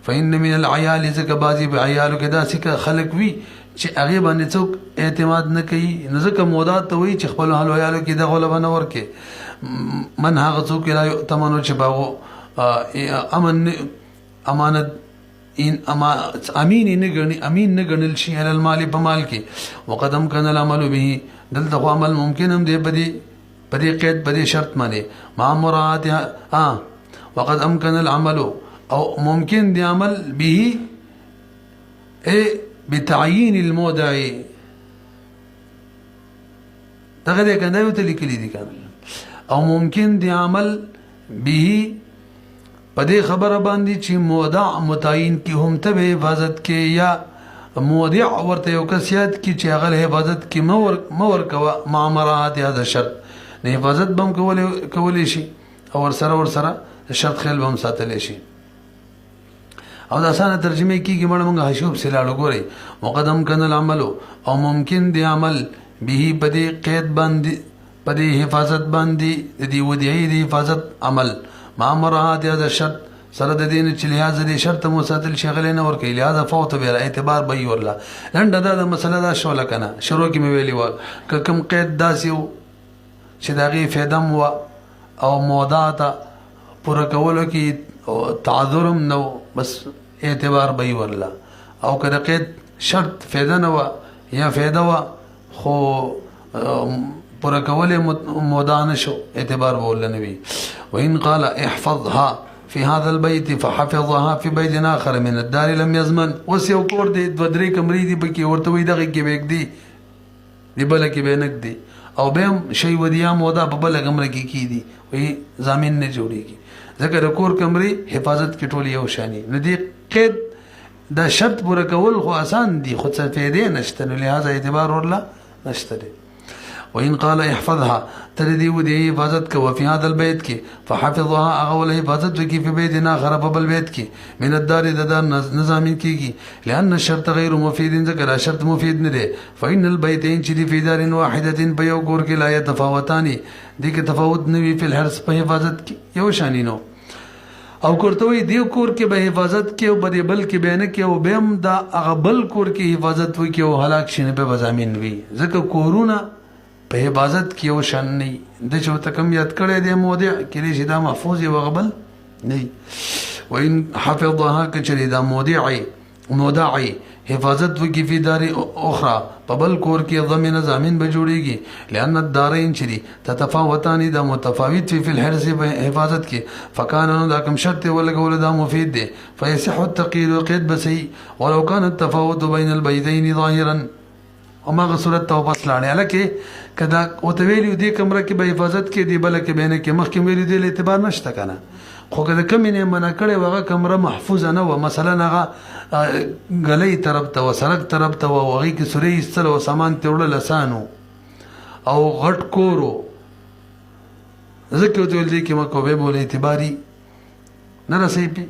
فإن من العیال ځکه بعضې په عیالو کې داسې خلک وي چې هغې باندې څوک اعتماد نه کوي نو ځکه مودا ته وایي چې خپلو حلو عیالو کې دغه له به نه ورکې من هغه څوک لا یؤتمنو چې به هغو امانت امین نه ګڼل شي علی المال په مال کې وقد امکن العمل به دلته خو عمل ممکن هم دی په دې قید په دې شرط باندې مع مراعاتها وقد امکن العمل او ممکن دی عمل به بتعیین المودع دغه دې کنده یو ته لیکلي دي کنه او ممکن دی عمل به په دې خبره باندې چې مودع متعین کی هم ته به حفاظت کې یا مودع ورته یو کس یاد کی چې هغه حفاظت کې مور کوه مع مراعات هذا شرط نه حفاظت بم کولی شي او ورسره شرط خیال بم ساتلی شي او د اسانه ترجمه کیږي موږ حشوب سلاړو ګوري مقدم کن العمل او ممکن دی عمل به په دې قید باندې په دې حفاظت باندې د دې ودیعي د حفاظت عمل مع مراعات هذا الشرط سره د دین چې لحاظ دې شرط مو ساتل شغل نه ور کوي لہذا فوت به اعتبار به ورلا لنډه دا مسله دا شو لکنه شروع کې مې ویلی و کوم قید داسیو چې دغه فیدم و او موضوعات پر کولو کې تعذرم نو بس اعتبار به ورلا او کله قید شرط فیده نه و یا فیده و خو پر کول مودانه شو اعتبار بول نه وی وان قال احفظها في هذا البيت فحفظها في بيت آخر من الدار لم يزمن وسيو کور دی دو درې کمرې دی بکی ورته وی دغه کې بیگ دی دی بل کې بینک دی او به شی ودیا مودا په بل کمره کې کی دی وی زمين نه جوړیږي ځکه د کور کمرې حفاظت کې ټول یو شانی نه دی قید دا شرط پوره کول خو آسان دی خو څه فائدې نشته نو لہذا اعتبار ورلا نشته دی وإن قال احفظها تردي ودي حفاظت کو في هذا البيت کی فحفظها اغول حفاظت کی في بيت آخر بالبيت کی من الدار دار نظام کی لأن الشرط غير مفيد ذكر شرط مفيد نه فإن البيتين چې في دار واحدة بيو کور کې لا يتفاوتان دي کې تفاوت نه في الحرص په حفاظت کی یو شانی نو او کورتوي دی کور کې به حفاظت کې او بده بل کې به نه کې او بهم دا غبل کور کې حفاظت وکي او هلاک شنه په زمين وي ځکه کورونه په حفاظت کې یو شان نه د چې ته کم یاد کړی دی موضع کې چې دا محفوظ یو غبل نه وان حفظها کچری دا موضعي حفاظت وکي په دار اخرى په بل کور کې ضمن زمين به جوړيږي لأن الدارين چری تتفاوتان دا متفاوت في الحرص حفاظت کې فكان دا کوم شرط ولګول دا مفید دی فيصح التقييد قيد بسي ولو كان التفاوت بين البيتين ظاهرا اماغه صورت ته واپس لاړې الکه کدا او ته ویلو دې کمره کې به حفاظت کې دی بل کې بینه کې مخ کې ویلو دې اعتبار نشته کنه خو کدا کم نه منع کړي وغه کمره محفوظه نه و مثلا هغه غلې طرف ته وسرک طرف ته وغه کې سوري استل او سامان تړل لسانو او غټ کورو ذکر ته دې کې مکو به بول اعتباري نه رسې په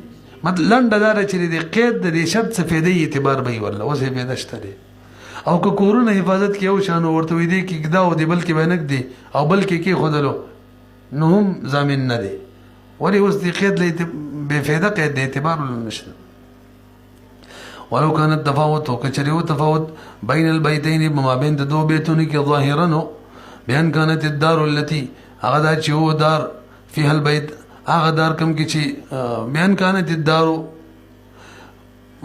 مطلب لنډه دار چې دې قید دې شرط څه فائدې اعتبار به ورله اوسې به نشته او که کورونه حفاظت کې یو شان ورته وي دی کې دا او دی بلکې بنک دی او بلکې کې خودلو نو هم ضامن نه دی ولی اوس دی قید له بے فایده قید دی اعتبار نشته ولو كان التفاوت وكشريو تفاوت بين البيتين بما بين دو بيتون کې ظاهرا بان كانت الدار التي اغدا چې هو دار فيها البيت هغه دار کم کې چې بان كانت الدار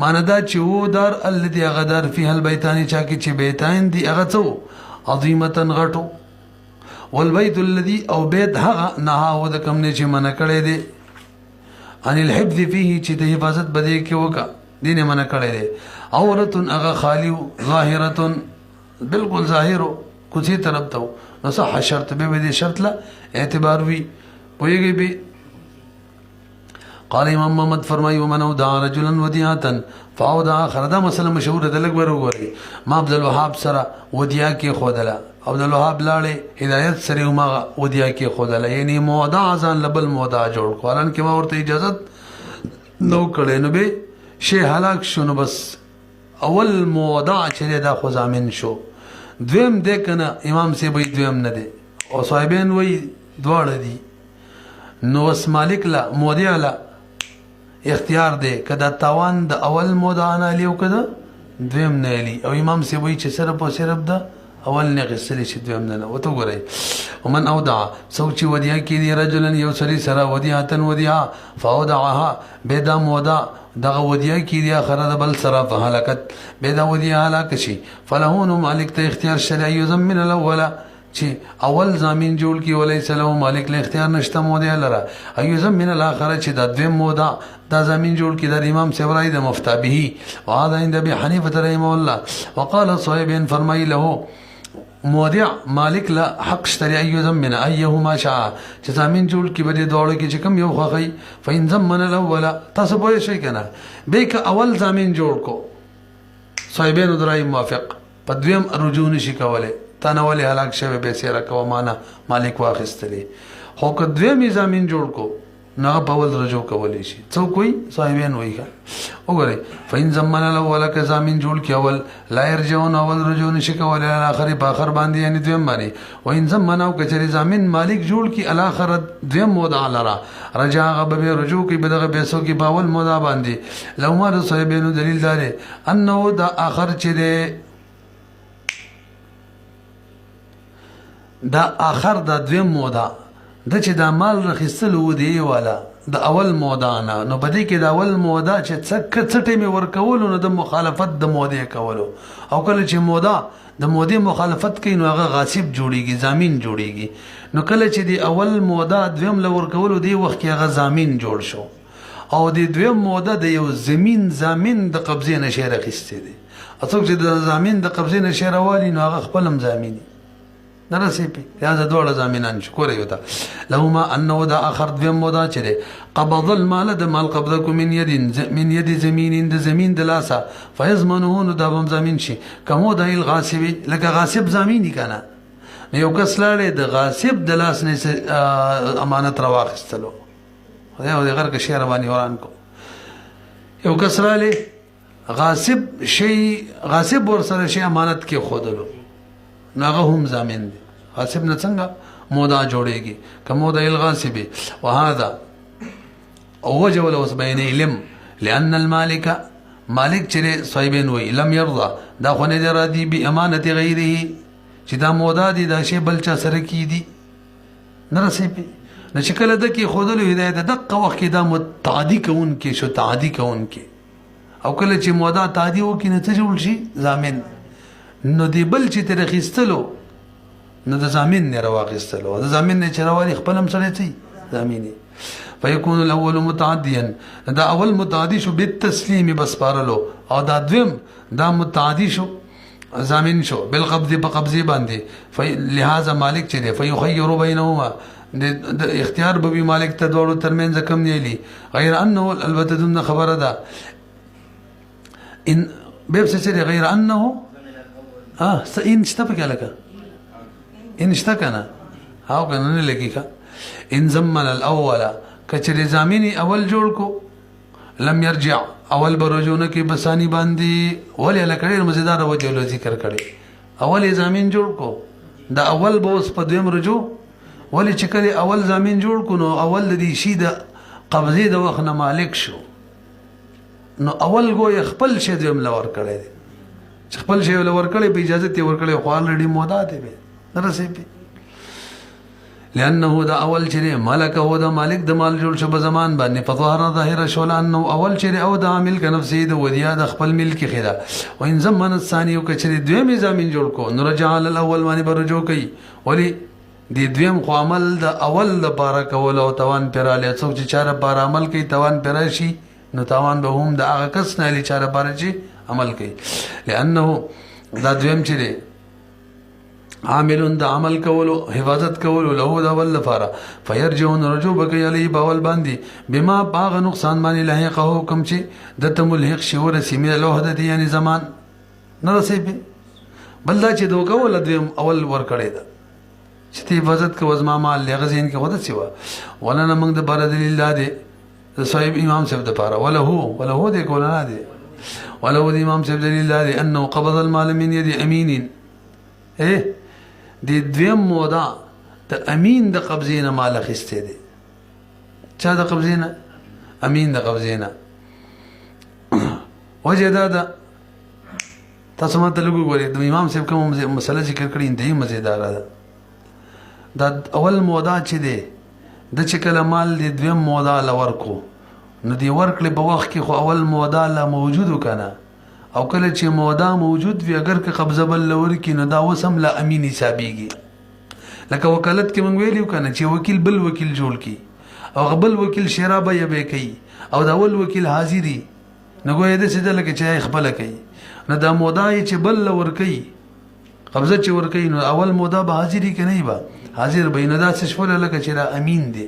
معنی دا چې هو دار الذي هغه دار فيها البيتان چا کې چې بیتان دي هغه څو عظیمه غټو والبيت الذي او بيت هغه نه هو د کم نه چې منع کړي دي ان الحفظ فيه چې د حفاظت بده کې وکا دینه منع کړي دي عورتن هغه خالی ظاهره بالکل ظاهرو کوڅه طرف ته نو صح شرط به دې شرط لا اعتبار وی ویږي به قال امام محمد فرمایي ومن ودع رجلا وديعه فاودع اخر دا مسله مشهوره ده لګ ورغوري ما عبد الوهاب سره وديعه کې خودله عبد الوهاب لاړې هدایت سره ما وديعه کې خودله یعنی مودع ځان لبل مودع جوړ قرآن کې ما ورته اجازه نو کړي نو به شی هلاک شونه بس اول مودع چې دا خو ضامن شو دویم دې کنه امام سی وی دویم نه دی او صاحبین وی دواړه دي نو اس مالک لا مودع لا اختیار دی کدا تاوان د اول مودع نه لیو کدا دویم نه لی او امام سی وی چې صرف او صرف دا اول نه غسل شي دویم نه وته ګورئ ومن اودع سوچ ودیع کې دی رجلن یو سری سره ودیعتن ودیع فاودعها بيدا مودع دغه ودیع کې دی اخره د بل سره فهلكت بيدا ودیع هلاک شي فلهون مالک ته اختیار شرعي زمن الاول چې اول ضامن جوړ کی ولې سلام مالک له اختیار نشته مودع لره ايو زمن الاخره چې د دویم مودع دا ضامن جوړ کی د امام سیورای د مفتابه وهذا عند ابي حنيفه رحمه الله وقال صهيب فرمای له مودع مالک لا حق اشتري ايو زمن ايهما شاء چې ضامن جوړ کی بده دوړو کې چې کم یو خوخی فین زمن الاول تاسو به شي کنه به ک اول ضامن جوړ کو صاحبین درای موافق په دویم رجوع نشي کوله تناول هلاک شوی به سره کو معنا مالک واخستلی خو که دویم ضامن جوړ کو نه په ول رجوع کولی شي څو کوئی صاحبین وایي وګورئ فین زمن الاول ک ضامن جوړ کی اول لا يرجون اول رجوع نشي کوله الاخر په اخر باندې یعنی دویم باندې وین زمن او کچری ضامن مالک جوړ کی الاخر دویم مودع لرا رجا غب به رجوع کی بدغه پیسو کی باول مودع باندې لو ما صاحبین دلیل دار انه دا اخر چره دا اخر دا دویم مودع د چې دا مال رخصتل و دی والا د اول مودع نه نو بده کې د اول مودع چې څټې می ورکول نو د مخالفت د مودع کولو او کله چې مودع د مودع مخالفت کوي نو هغه غاصب جوړیږي ضامن جوړیږي نو کله چې د اول مودع دویم لور کول دی وخت کې هغه ضامن جوړ شو او د دویم مودع د یو زمين ضامن د قبضه نشه رخصته دي اڅوک چې د ضامن د قبضه نشه راوالي نو هغه خپلم ضامن نرسيبي هذا دول زامنان شكور يوتا لهما انه دا اخر دویم مودع چره قبض المال د مال قبضكم من يد زمين د زمين دلاسا فيضمنون دا بم زمين شي كمو د الغاصب لك غاصب زميني کنه یو کس لاله د غاصب دلاس نه امانت رواخستلو یو د غر کې شهر باندې وران کو یو کس لاله غاصب شي غاصب ور سره شي امانت کې خودلو ناغه هم ضامن دي غاصب نه څنګه مودع جوړيږي کومو د الغاصب وهذا وجه ولا بين علم لان المالك مالک چې صاحبین وي لم يرضى دا خو نه راضي به امانت غیره چې دا مودع دي دا شی بل چا سره کی دي نرسي نه شکل د کې خودلو هدایت دغه وخت کې دا متعدی کون کې شو تعدی کون کې او کله چې مودع تعدی وکړي نه څه جوړ شي ضامن نو دی بل چې تر خستلو نو د ضامن نه راوغستلو د ضامن نه چروالي خپلم سره تي ضامني فيكون الاول متعديا دا اول متعدي شو بالتسليم بس بارلو او دا دویم دا متعدي شو ضامن شو بالقبض بقبضه باندې لهذا مالک چره فيخير بينهما د اختیار به مالک ته دوړو ترمنځ کم نه لي غیر انه البته دون خبره ده ان به غیر انه ان اشتبك لك ان اشتكنا هاو کنه لګی کا ان زمن الاول کچری زمینی اول جوړ کو لم يرجع اول برجونه کې بسانی باندې ولې لکړې مزیدار وجه له ذکر کړي اول زمين جوړ کو دا اول به اوس په دویم رجوع ولې چې کله اول زمين جوړ کو نو اول دې شي د قبضې د وخت نه مالک شو نو اول گو خپل شی دویم لور کړي چې خپل شی لور کړي په اجازه تی ور کړي خو الریډي مودا دی به درسې په لانه دا اول چې ملک هو دا مالک د مال جوړ شو په زمان باندې فظهر ظاهر شو لانه اول چې او دا ملک نفسي د ودیا د خپل ملک خدا وان زمن الثاني او کچري دویم زمين جوړ کو نو رجع الاول باندې برجو کوي ولی دی دویم خو عمل د اول لپاره کول او توان پراله څوک چې چاره بار عمل کوي توان پراشي نو توان به هم د هغه کس نه لري چاره بار چې عمل کوي لانه دا دویم چې دی عاملون د عمل کولو حفاظت کولو له دا ول لپاره فيرجون رجوع بکي علی باول باندې بما باغ نقصان باندې لاحقه حکم چې د تملحق شعور سیمه له د یعنی زمان نه رسېږي بل دا چې دوه ول دویم اول ور کړی دا چې ته حفاظت کو زما مال لغزین کې خود سیوا ولنه موږ د بار دلیل دی صاحب امام صاحب د پاره ولا هو د کولنا دی ولا هو د امام صاحب دلیل دی انه قبض المال من يد امين د دویم مودا د امین د قبضینه مال اخیسته دي چا د قبضینه امین د قبضینه وجه دا تاسو ماته لګو غوړي د امام صاحب کوم مسله ذکر کړی دی مزیدار ده دا اول مودا چې دی د چې کله مال د دویم مودا لور کو نو دی ورکړي په وخت کې خو اول مودا لا موجود کنه او کله چې مودا موجود وي اگر که قبضه بل لور کې نو دا وسم لا امین حسابيږي لکه وکالت کې مونږ ویلو کنه چې وکیل بل وکیل جوړ کی او بل وکیل شرابه یې به کوي او دا ول وکیل حاضری نو ګویا د څه لکه چې خپل کوي نو دا مودا چې بل لور کوي قبضه چې ور کوي نو اول مودا به حاضری کې نه با حاضر به نه دا څه شول لکه چې دا امین دی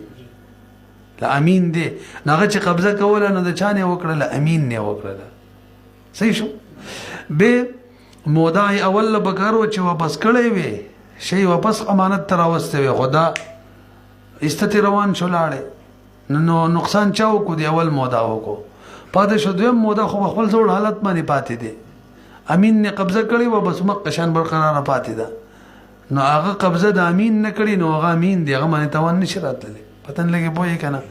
لا امین دی ناغه چې قبضه کوله نو د چانه وکړه امین نه وکړه صحیح شو به مودای اول بکارو چې واپس کړی وي شی واپس امانت تراوسته وي خدا استتی روان شو لاړې نو نقصان چاو کو دی اول مودا وکړو پاتې شو دویم مودا خو خپل ځول حالت باندې پاتې دی امین نه قبضه کړی و بس مقشان برقرار پاتې ده نو هغه قبضه د امین نه کړی نو هغه امین دی هغه باندې توان نشي راتلی پتن لګي پوي کنه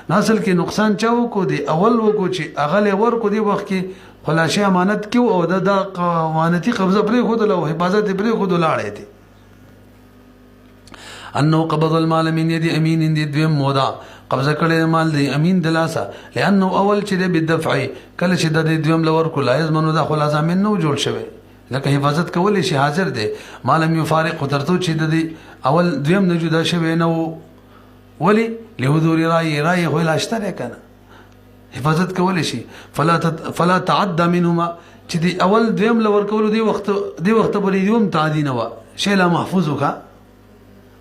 ناسل کې نقصان چاو کو دی اول وکړو چې هغه لور کو دی وخت کې خلاصه امانت کیو او د امانتي قبضه پرې خود له حفاظت پرې خود لاړې دي انه قبض المال من يد امين دي دویم مودا قبضه کړي مال دی امین دلاسه لانه اول چې د بدفع کله چې د دویم لور کو لایز منو د خلاصه من نو جوړ شوی لکه حفاظت کول شي حاضر دی مالم یفارق ترتو چې د اول دویم نه جدا شوی نو ولی لحضور رای هو لاشتره کنه حفاظت کول شي فلا تعدى منهما چې دی اول دویم لور کول دی وخت بلې دوم تعدی نه و شی لا محفوظ وکا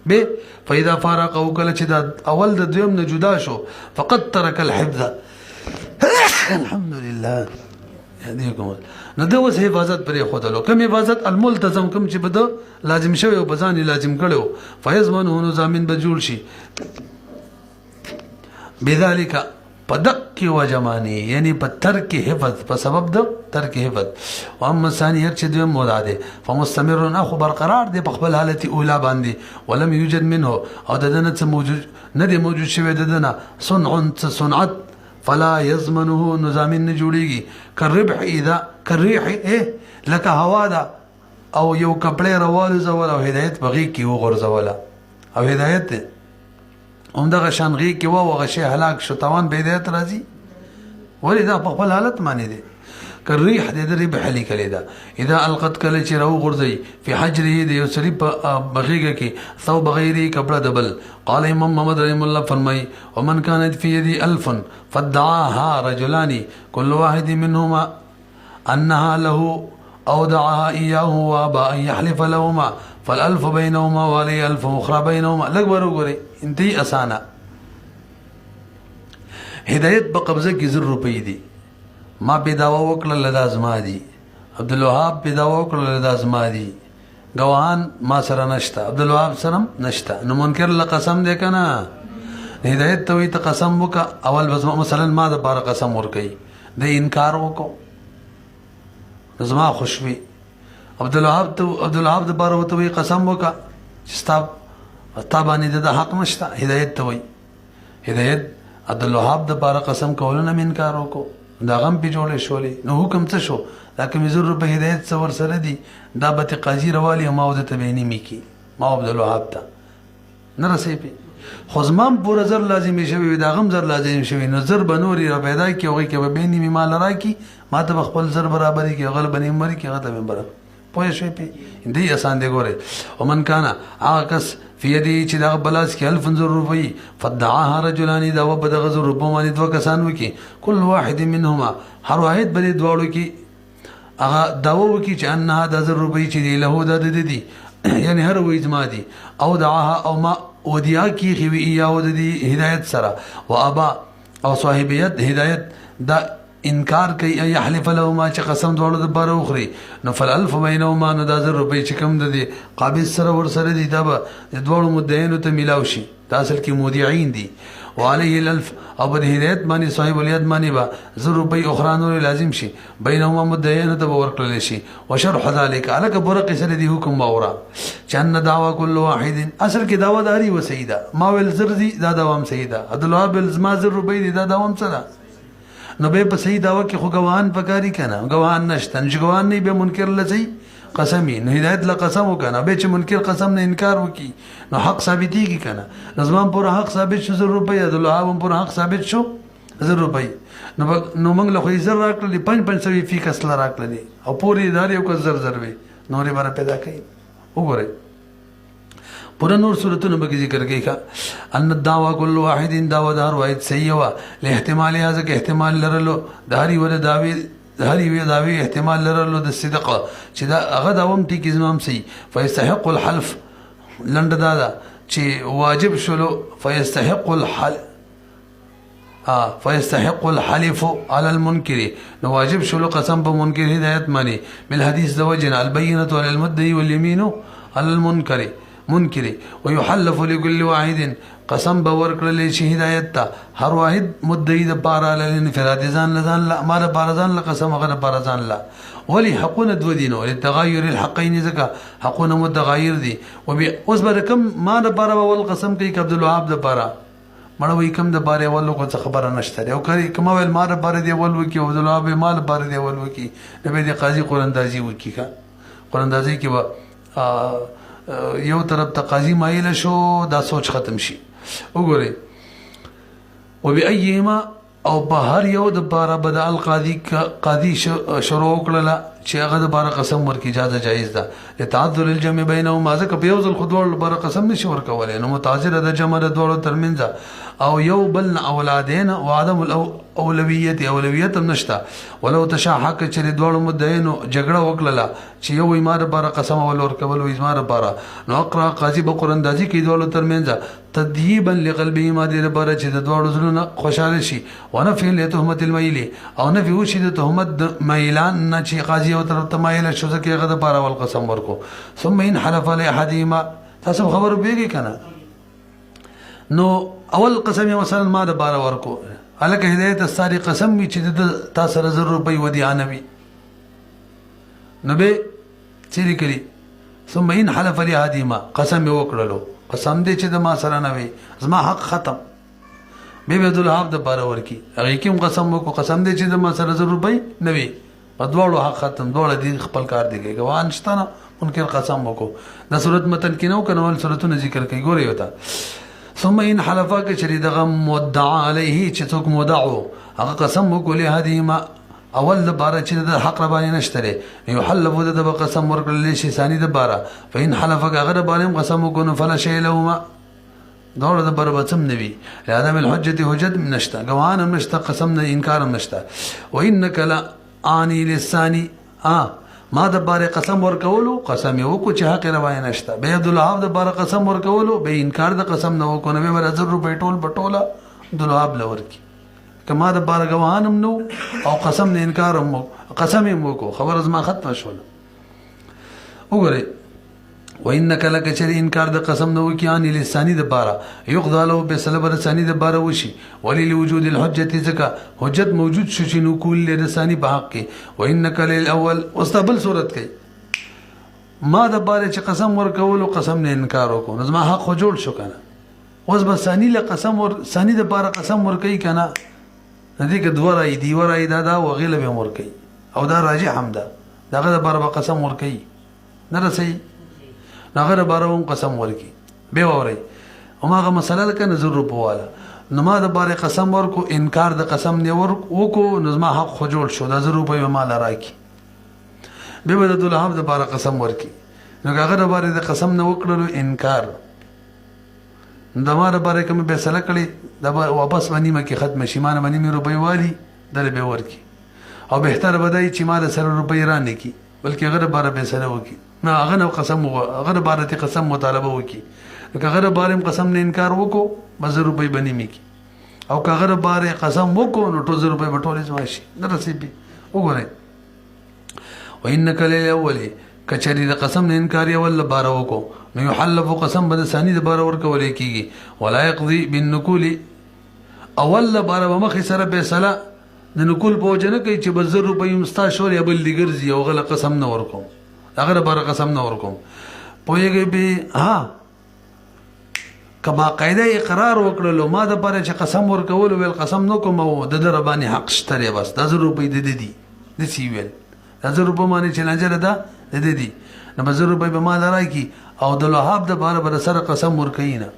به فاذا فارق او کله چې د اول د دویم نه جدا شو فقد ترك الحفظ الحمد لله يهديكم نو د وس حفاظت پرې خودلو کوم حفاظت الملتزم کوم چې بده لازم شوی او بزان لازم کړو فیضمنه نظامین بجول شي بذلك پدک وجمانی یعنی په ترک حفظ په سبب د ترک حفظ او اما ثاني هر چې دوی مولاده فمستمر اخو برقرار دی په خپل حالت اوله باندې ولم يوجد منه او دنه موجود نه دی موجود شوی دنه صنعت فلا يضمنه نظامین نه جوړیږي کربح اذا کريح لك هوا دا او یو کپړې روال زول او هدایت بغي کی وغورځوله او هدایت هم دغه شانغي کې و غشي هلاک شو توان به هدایت راځي ولدا په خپل حالت معنی دي کريح د ربح لیکل دا اذا القت کله چې رو غورځي په حجره دی یو سری بغيګه کې ثوب غیري کپڑا دبل قال امام محمد رحم الله فرمای ومن كانت في يدي 1000 فدعاها رجلان كل واحد منهما انها له اودعها اياه وابى ان يحلف لهما فالالف بينهما ولي الف اخرى بينهما لګور وګوري انتي اسانه هدایت په قبضه کې 0 روپۍ دي ما په داوا وکړه لدا زما دي عبد الوهاب په داوا وکړه لدا زما دي ګوان ما سره نشته عبد الوهاب سره نشته نو منکر له قسم دې کنه هدایت ته وي ته قسم وکړه اول بس مثلا ما د پاره قسم ورکوي د انکار وکړو زما خوشوي عبدالوهاب د پاره ورته وي قسم وکړه چې ستا باندې د حق نشته هدایت ته وي هدایت عبدالوهاب د پاره قسم کولو نه انکار وکړو دا غم پې جوړې شولې نو حکم څه شو دا کومې 100 روپۍ هدایت څه ورسره دي دا به تې قاضي روالي ما او دته به یې نیمې کي ما عبدالوهاب ته نه رسوي پې خو زما هم پوره زر لازمي شوي وي د هغه هم زر لازم شوي نو زر به نور را پیدا کړي هغوی کې به بې نیمې مال راکړي ما ته به خپل زر برابرې کړي هغه به نیمې ورکړي هغه ته به برابر پوه شوي پې دی اسان دی ګورئ ومن کانا هغه کس فی یدی چې دغه بلاس کې 1000 روپۍ فدعاها رجلان دعوه به دغه 1000 روپو باندې دوه کسان وکړي کل واحد منهما هر واحد به دې دواړو کې هغه دعوه وکړي چې انها د 1000 روپۍ چې دی له د دي یعنی هر وې زما دي او دعاها او ما ودیا کی خوي یا ود دي هدایت سره و ابا او صاحبیت هدایت دا انکار کوي يحلف له ما چې قسم دوړو د بار اخري نو فالالف بينهما نو د 1000 روپۍ چې کم د دي قابض سره ور سره دي دا به دوړو مدعين ته ملاوي شي دا اصل کې مودعين دي وعليه الالف او د هدایت باندې صاحب اليد باندې با 1000 روپۍ اخرى نور لازم شي بينهما مدعين ته ورکړل شي وشرح ذلك عليك برق سره دي حکم باورا چن دعوا كل واحد اصل کې دعوا داري و سیدا ما ول زرزي دا دوام سیدا عبدالله بل زما 1000 روپۍ دي دا دوام سره نو به په صحیح دعوه کې خو ګواهان پکاري کنه ګواهان نشته چې ګواهان نه به منکر لځي قسمی نو هدایت له قسم وکنه به چې منکر قسم نه انکار وکي نو حق ثابتيږي کنه نظام پر حق ثابت شو 1000 روپۍ عبدالله هم پر حق ثابت شو 1000 روپۍ نو موږ له خو زر راکړل 5 فی کس لا راکړل او پوری ادارې یو کس زر وي نورې بار پیدا کړي وګوره پورا نور صورتونو به ذکر کوي ان الدعوه كل واحد دعوه دار واحد صحیح وا له احتمال هغه کې احتمال لرلو داری ول داوی هری وی داوی احتمال لرلو د صدق چې دا هغه دوام ټیک زمام سي فيستحق الحلف لند دادا چې واجب شلو فيستحق الحلف على المنكر نو واجب شلو قسم په منکر هدایت مانی بالحديث زوجنا البينه على المدعي واليمين على المنكر ويحلف لكل واحد قسم باور کړل شي هدایت ته هر واحد مدعي د بار ال انفراد ځان لا مال بارزان لا قسم غره بارزان لا ولي حقونه دو دي نو لتغير الحقين زکا حقونه متغير دي اوس برکم ما د بار ول قسم کوي عبدالوهاب د بار مړ وی کم د بار ول کو خبره نشته او کوي کما ول ما د بار دی ول وکي عبدالوهاب مال بار دی ول وکي نبی د قاضي قراندازي وکي قراندازي کې یو طرف ته قاضي مایل شو دا سوچ ختم شي وګورئ وبأيهما او بهر یو د بار بد القاضي شروع کړل چې هغه د بار قسم ورکې اجازه جایز ده لتعذر الجمع بينهما ځکه په یو ځل خودول بار قسم نشي ورکولای نو متعذر د جمع د دوړو ترمنځ او یو بل اولادین او عدم اولویت نشته ولو تشاحق چې دوړو مدعين جګړه وکړه چې یو ایمار بار قسم ولور کول و ایمار بار نو اقرا قاضي په قراندازي کې دوړو ترمنځ تدهيبا لقلبه ما دې بار چې د دوړو زړه خوشاله شي ونفي له تهمت الميل او نفي وشي د تهمت میلان نه چې قاضي او طرف تمایل شو ځکه هغه د بار ول قسم ورکو ثم ان حلف على احدهما تاسو خبر بیږي کنه نو اول قسم مثلا ما د بار ورکو الکه هدایت الساری قسم وی چې د تاسو 1000 روپۍ ودیانوي نو به چیرې کړی ثم ان حلف على احدهما قسم وکړلو قسم دې چې د ما سره نه وي زما حق ختم به عبدالوهاب د بار ورکی هغه کوم قسم وکړو قسم دې چې د ما سره 1000 روپۍ نه وي په دوړو حق ختم دوړه دې خپل کار دی ګوان شتنه منکر قسم وکړو د صورت متن کې نو کنول صورتونه ذکر کوي ګوري وتا ثم ان حلفا کې چې دغه مدعا علیه چې څوک مدعو هغه قسم وکړي هدیما اول د بار چې د حق ربانه نشته یو حلف د قسم ورکړل شي ثاني د بار فین حلفا هغه باندې قسم وکړو فلا شی لهما دوړه د بر بچم نوي عدم الحجه حجت نشته ګوان نشته قسم نه انکار نشته وانک لا اني لساني ما د بار قسم ورکولو قسم یو کو چې حق روای نشته به عبدالوهاب د بار قسم ورکولو به انکار د قسم نه وکونه به 1000 روپۍ ټول بټوله عبدالوهاب لور کی کما د بار غوانم نو او قسم نه انکار مو قسم یې مو کو خبر از ما ختم شول وګوره وانك لکچر انکار د قسم نو کی ان لسانی د بارا یقضى له بسلب رسانی د بارا وشي ولی لوجود الحجه زکا حجت موجود شو چې نو کول لرسانی په حق کې وانك للاول واستبل صورت کې ما د بارا چې قسم ورکول او قسم نه انکار وکړو نو ما حق خو جوړ شو کنه اوس بس ثاني له قسم ور ثاني د بارا قسم ورکې کنه ندی که دوه دی ورای دا وغیله به ورکې او دا راجع حمدا داغه د بارا قسم ورکې نه رسي نغه بارون قسم ورکی به وری او ماغه مسله لکه نظر ربواله نما د بار قسم ورکو انکار د قسم نه ورکو نظم حق خو جوړ شو د 1000 روپے مال راکی به بده د لحاظ د بار قسم ورکی نو هغه د بار د قسم نه وکړلو انکار د ما د بار کوم به سره کړي د واپس باندې مکه ختم شي مان باندې روپے والی در به ورکی او بهتر بدای چې مال سره روپے را نه کی بلکې هغه د بار به سره وکی نه هغه نو قسم هغه بارته قسم مطالبه وکي هغه بارم قسم نه انکار وکړو 1000 روپے بنی میکی او هغه بار قسم وکړو نو 2000 روپے بټولې ځواشي نه رسېږي وګورئ وانك للاول کچری د قسم نه انکار یې ول بار وکړو نو يحلف قسم بد ثاني د بار ورکول کیږي ولا يقضي بالنقول اول بار مخ سره به صلا د نقول پوجنه کوي چې 1000 روپے مستا شور یا بل دیګرځي او غل قسم نه ورکوم هغه بار قسم نه ورکوم پوهیږي به ها کما قاعده اقرار وکړلو ما د بار چې قسم ورکول ویل قسم نو کوم او د ربانی حق شته بس 1000 روپے د دې د سی ویل 1000 روپے باندې چې لنجره ده د دې نو 1000 روپے به ما لراکی او د لوهاب د بار بر سره قسم ورکینا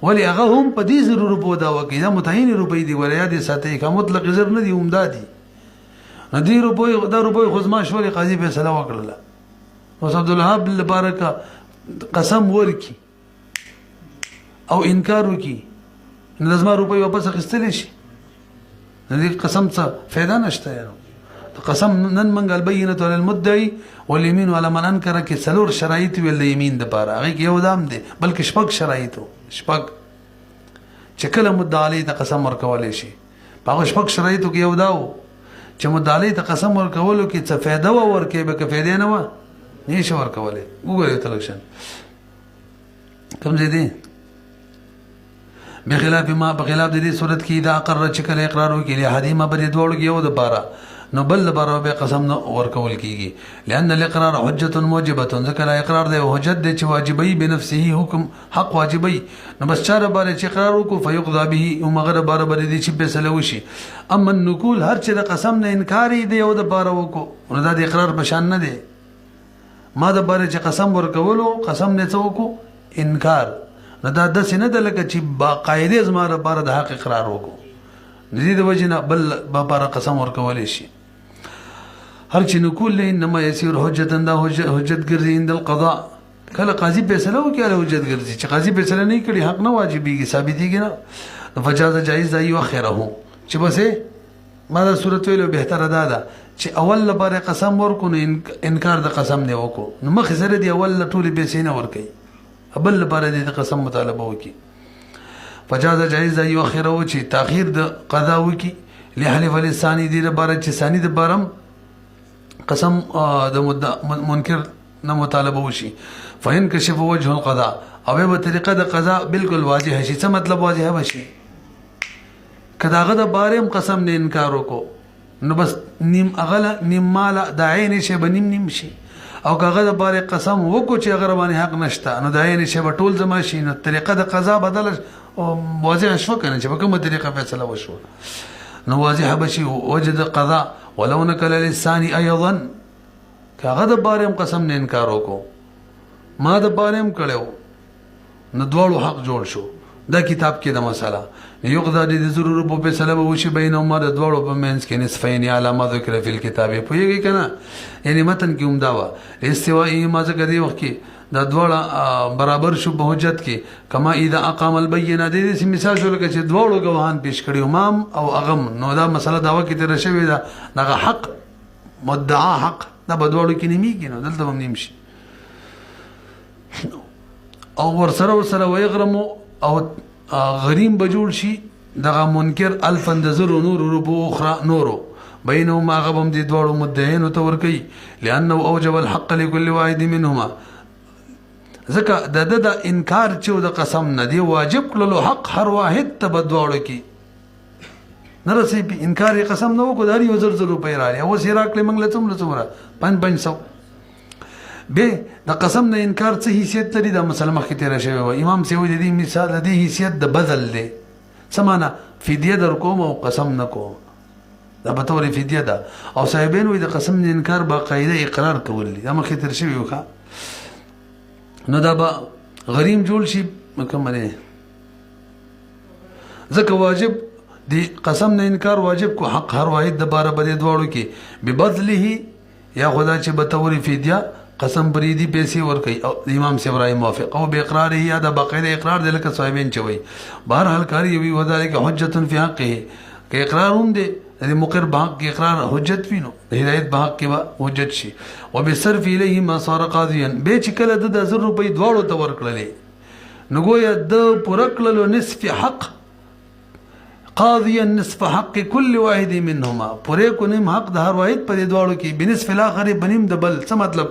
ولی هغه هم په دې 1000 روپے دا وکي دا متعین روپے دی ولیا دي ساتي کوم مطلق زر نه دی اومدادي ندی روپے دا روپے خصما شوري قاضي فیصله وکړه اوس عبد الوهاب لبارکه قسم ورکی او انکار وکي لازم روپے واپس اخیستل شي ندی قسم څه फायदा نشته یاره قسم نن منګ البینه علی المدعی والیمین علی من انکر کې سلور شرایط ویل یمین د پاره هغه یو دام دي بلکې شپږ شرایط شپږ چې کله مدعی ته قسم ورکول شي هغه شپږ شرایط کې یو داو چې مدعی ته قسم ورکول کې څه फायदा ورکې به کې फायदा نه و نشه ورکولې وګورئ تلکشن کوم ځای دی بخلاف ما بخلاف دې صورت کې دا اقرر چې کله اقرار وکړي له حدیمه بری دوړ یو د پاره نو بل بر به قسم نو ورکول کیږي لئن الاقرار حجه موجبه ذکر اقرار دی حجت دی چې واجبای بنفسه حکم حق واجبای نو بس چاره بار چې اقرار وکړو فیقضى به او مغرب بار بر دي چې به سلو شي اما النقول هر چې قسم نه انکار دی او د بار وکړو نو دا د اقرار بشان نه دی ما د بار چې قسم ورکولو قسم نه څوک انکار نه دا د سینه د لکه چې باقاعده زما بار د حق اقرار وکړو نزيد وجنا بل بار قسم ورکول شي هر چې نقول له انما يسير حجه دا حجت ګرځي عند القضاء کله قاضي فیصله وکړي له حجت ګرځي چې قاضي فیصله نه کړي حق نه واجبېږي ثابتېږي نه فجاز جائز دی اخره چې بس ما دا صورت ویلو بهتره ده چې اول لپاره قسم ورکو نو انکار د قسم نه وکړو نو مخ سره دی اول ټول به سینه ورکي بل لپاره د قسم مطالبه وکړي فجاز جائز دی اخره چې تاخير د قضا وکړي لحلف الثاني دی لپاره چې ثاني د بارم قسم د منکر نه مطالبه وشي فین کشف وجه القضاء او به طریقه د قضا بالکل واضح شي څه مطلب واضح وشي کداغه د بارم قسم نه انکار وکړو نو بس نیم اغله نیم مال د عین شی بنیم نیم شي او کاغه د بار قسم وکړو چې اگر باندې حق نشته نو د عین شی ټول زما شي نو طریقه د قضا بدل واضح شو کنه چې په کومه طریقه فیصله وشو نو واضح بشي وجد قضاء ولو نکل للثاني ايضا کاغه د بارم قسم نه انکار وکړو ما د بارم کړو نو دواړو حق جوړ شو دا کتاب کې د مسله یقضى د ضرور په سلام وشي بینهما د دوړو په منځ کې نصفین علامه ذکر فی الكتاب پوهیږي کنه یعنی متن کې عمدا وا استوای ما ځکه دی وخت کې د دوړه برابر شو په حجت کې کما اذا اقام البینه د دې مثال شو لکه چې دوړو غواهان پیش کړي امام او اغم نو دا مسله داوا کې تر شوی دا دغه حق مدعا حق دا بدوړو کې نیمیږي نو دلته هم نیم شي او ورسره ويغرمو او غریم بجوړ شي دغه منکر الفن د زرو نور ربو اخرى نورو بينهما غبم دي دوړو مدعين تو ور کوي لانه اوجب الحق لكل واحد منهما ځکه د انکار چې د قسم نه دی واجب کړلو حق هر واحد ته به دواړو کې نه رسېږي. انکار یې قسم نه وکړو دا یو 1000 روپۍ راغلې اوس یې راکړې موږ له څومره 500. بې د قسم نه انکار څه حیثیت لري دا مسله مخکې تېره شوې وه. امام صاحب د دې مثال د دې حیثیت د بدل دی. څه معنا فدیه در کوم او قسم نه کوم دا به طور فدیه ده. او صاحبین وایي د قسم نه انکار باقاعده اقرار کول دي دا مخکې تېر شوي وو. نو دا به غریم جوړ شي کوم دی ځکه واجب دی قسم نه انکار واجب کو حق هر واحد د باره به دې دواړو کې ببدله یا خدا چې به طور فدیه قسم بریدي پیسې ورکوي او امام صاحب رای موافق او به اقرار یا د باقاعده اقرار دی لکه صاحبین چې وایي بهرحال کاری وي وذلک حجة فی حقه که اقرار هم دی د مقر په حق کې اقرار حجت وي نو د هدایت په حق کې به حجت شي. وبصرف الیه ما صار قاضیا به چې کله د 1000 روپۍ دواړو ته ورکړلې نو گویا د پوره کړلو نصف حق قاضیا نصف حق كل واحد منهما پوره کو نیم حق د هر واحد په دې دواړو کې بنصف الاخر بنیم د بل. څه مطلب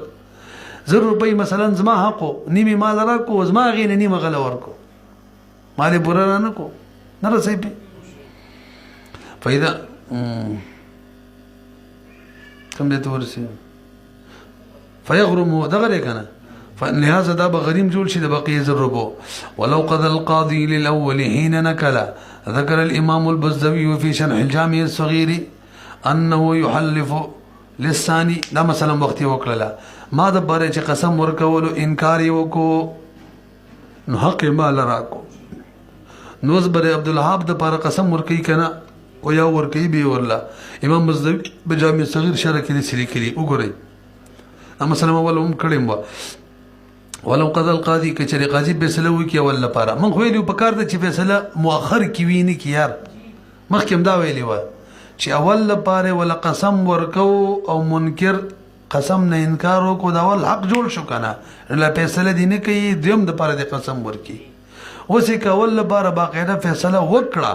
1000 روپۍ مثلا زما حق نیمه مال راکو زما غینه نیمه غل ورکو مال پوره را نه کو نه رسېږي. فإذا كم دې تورسي فيغرم دغه کنه فلهذا دا بغريم جول شي د بقيه الربو. ولو قضى القاضي للاول حين نكل ذكر الامام البزوي في شرح الجامع الصغير انه يحلف للثاني دا مثلا وخت وکړه ما د باره چې قسم ورکولو انکار یو کو نو حق مال راکو نو زبر عبد الوهاب د باره قسم ورکی کنه او یا ورکی به ورلا امام مزدوی بجامع صغیر شرح کې لري کلی وګورئ مثلا ولهم کړم ولو قضى القاضي کچری قاضي فیصله وکي ول لپاره من خو ویلو په کار د چې فیصله مؤخر کی ویني کی یار مخکې دا ویلی و چې اول لپاره ول قسم ورکو او منکر قسم نه انکار وکړو دا ول حق جوړ شو کنه لا فیصله دي نه کوي دیم د لپاره د قسم ورکی اوس کول لپاره باقاعده فیصله وکړه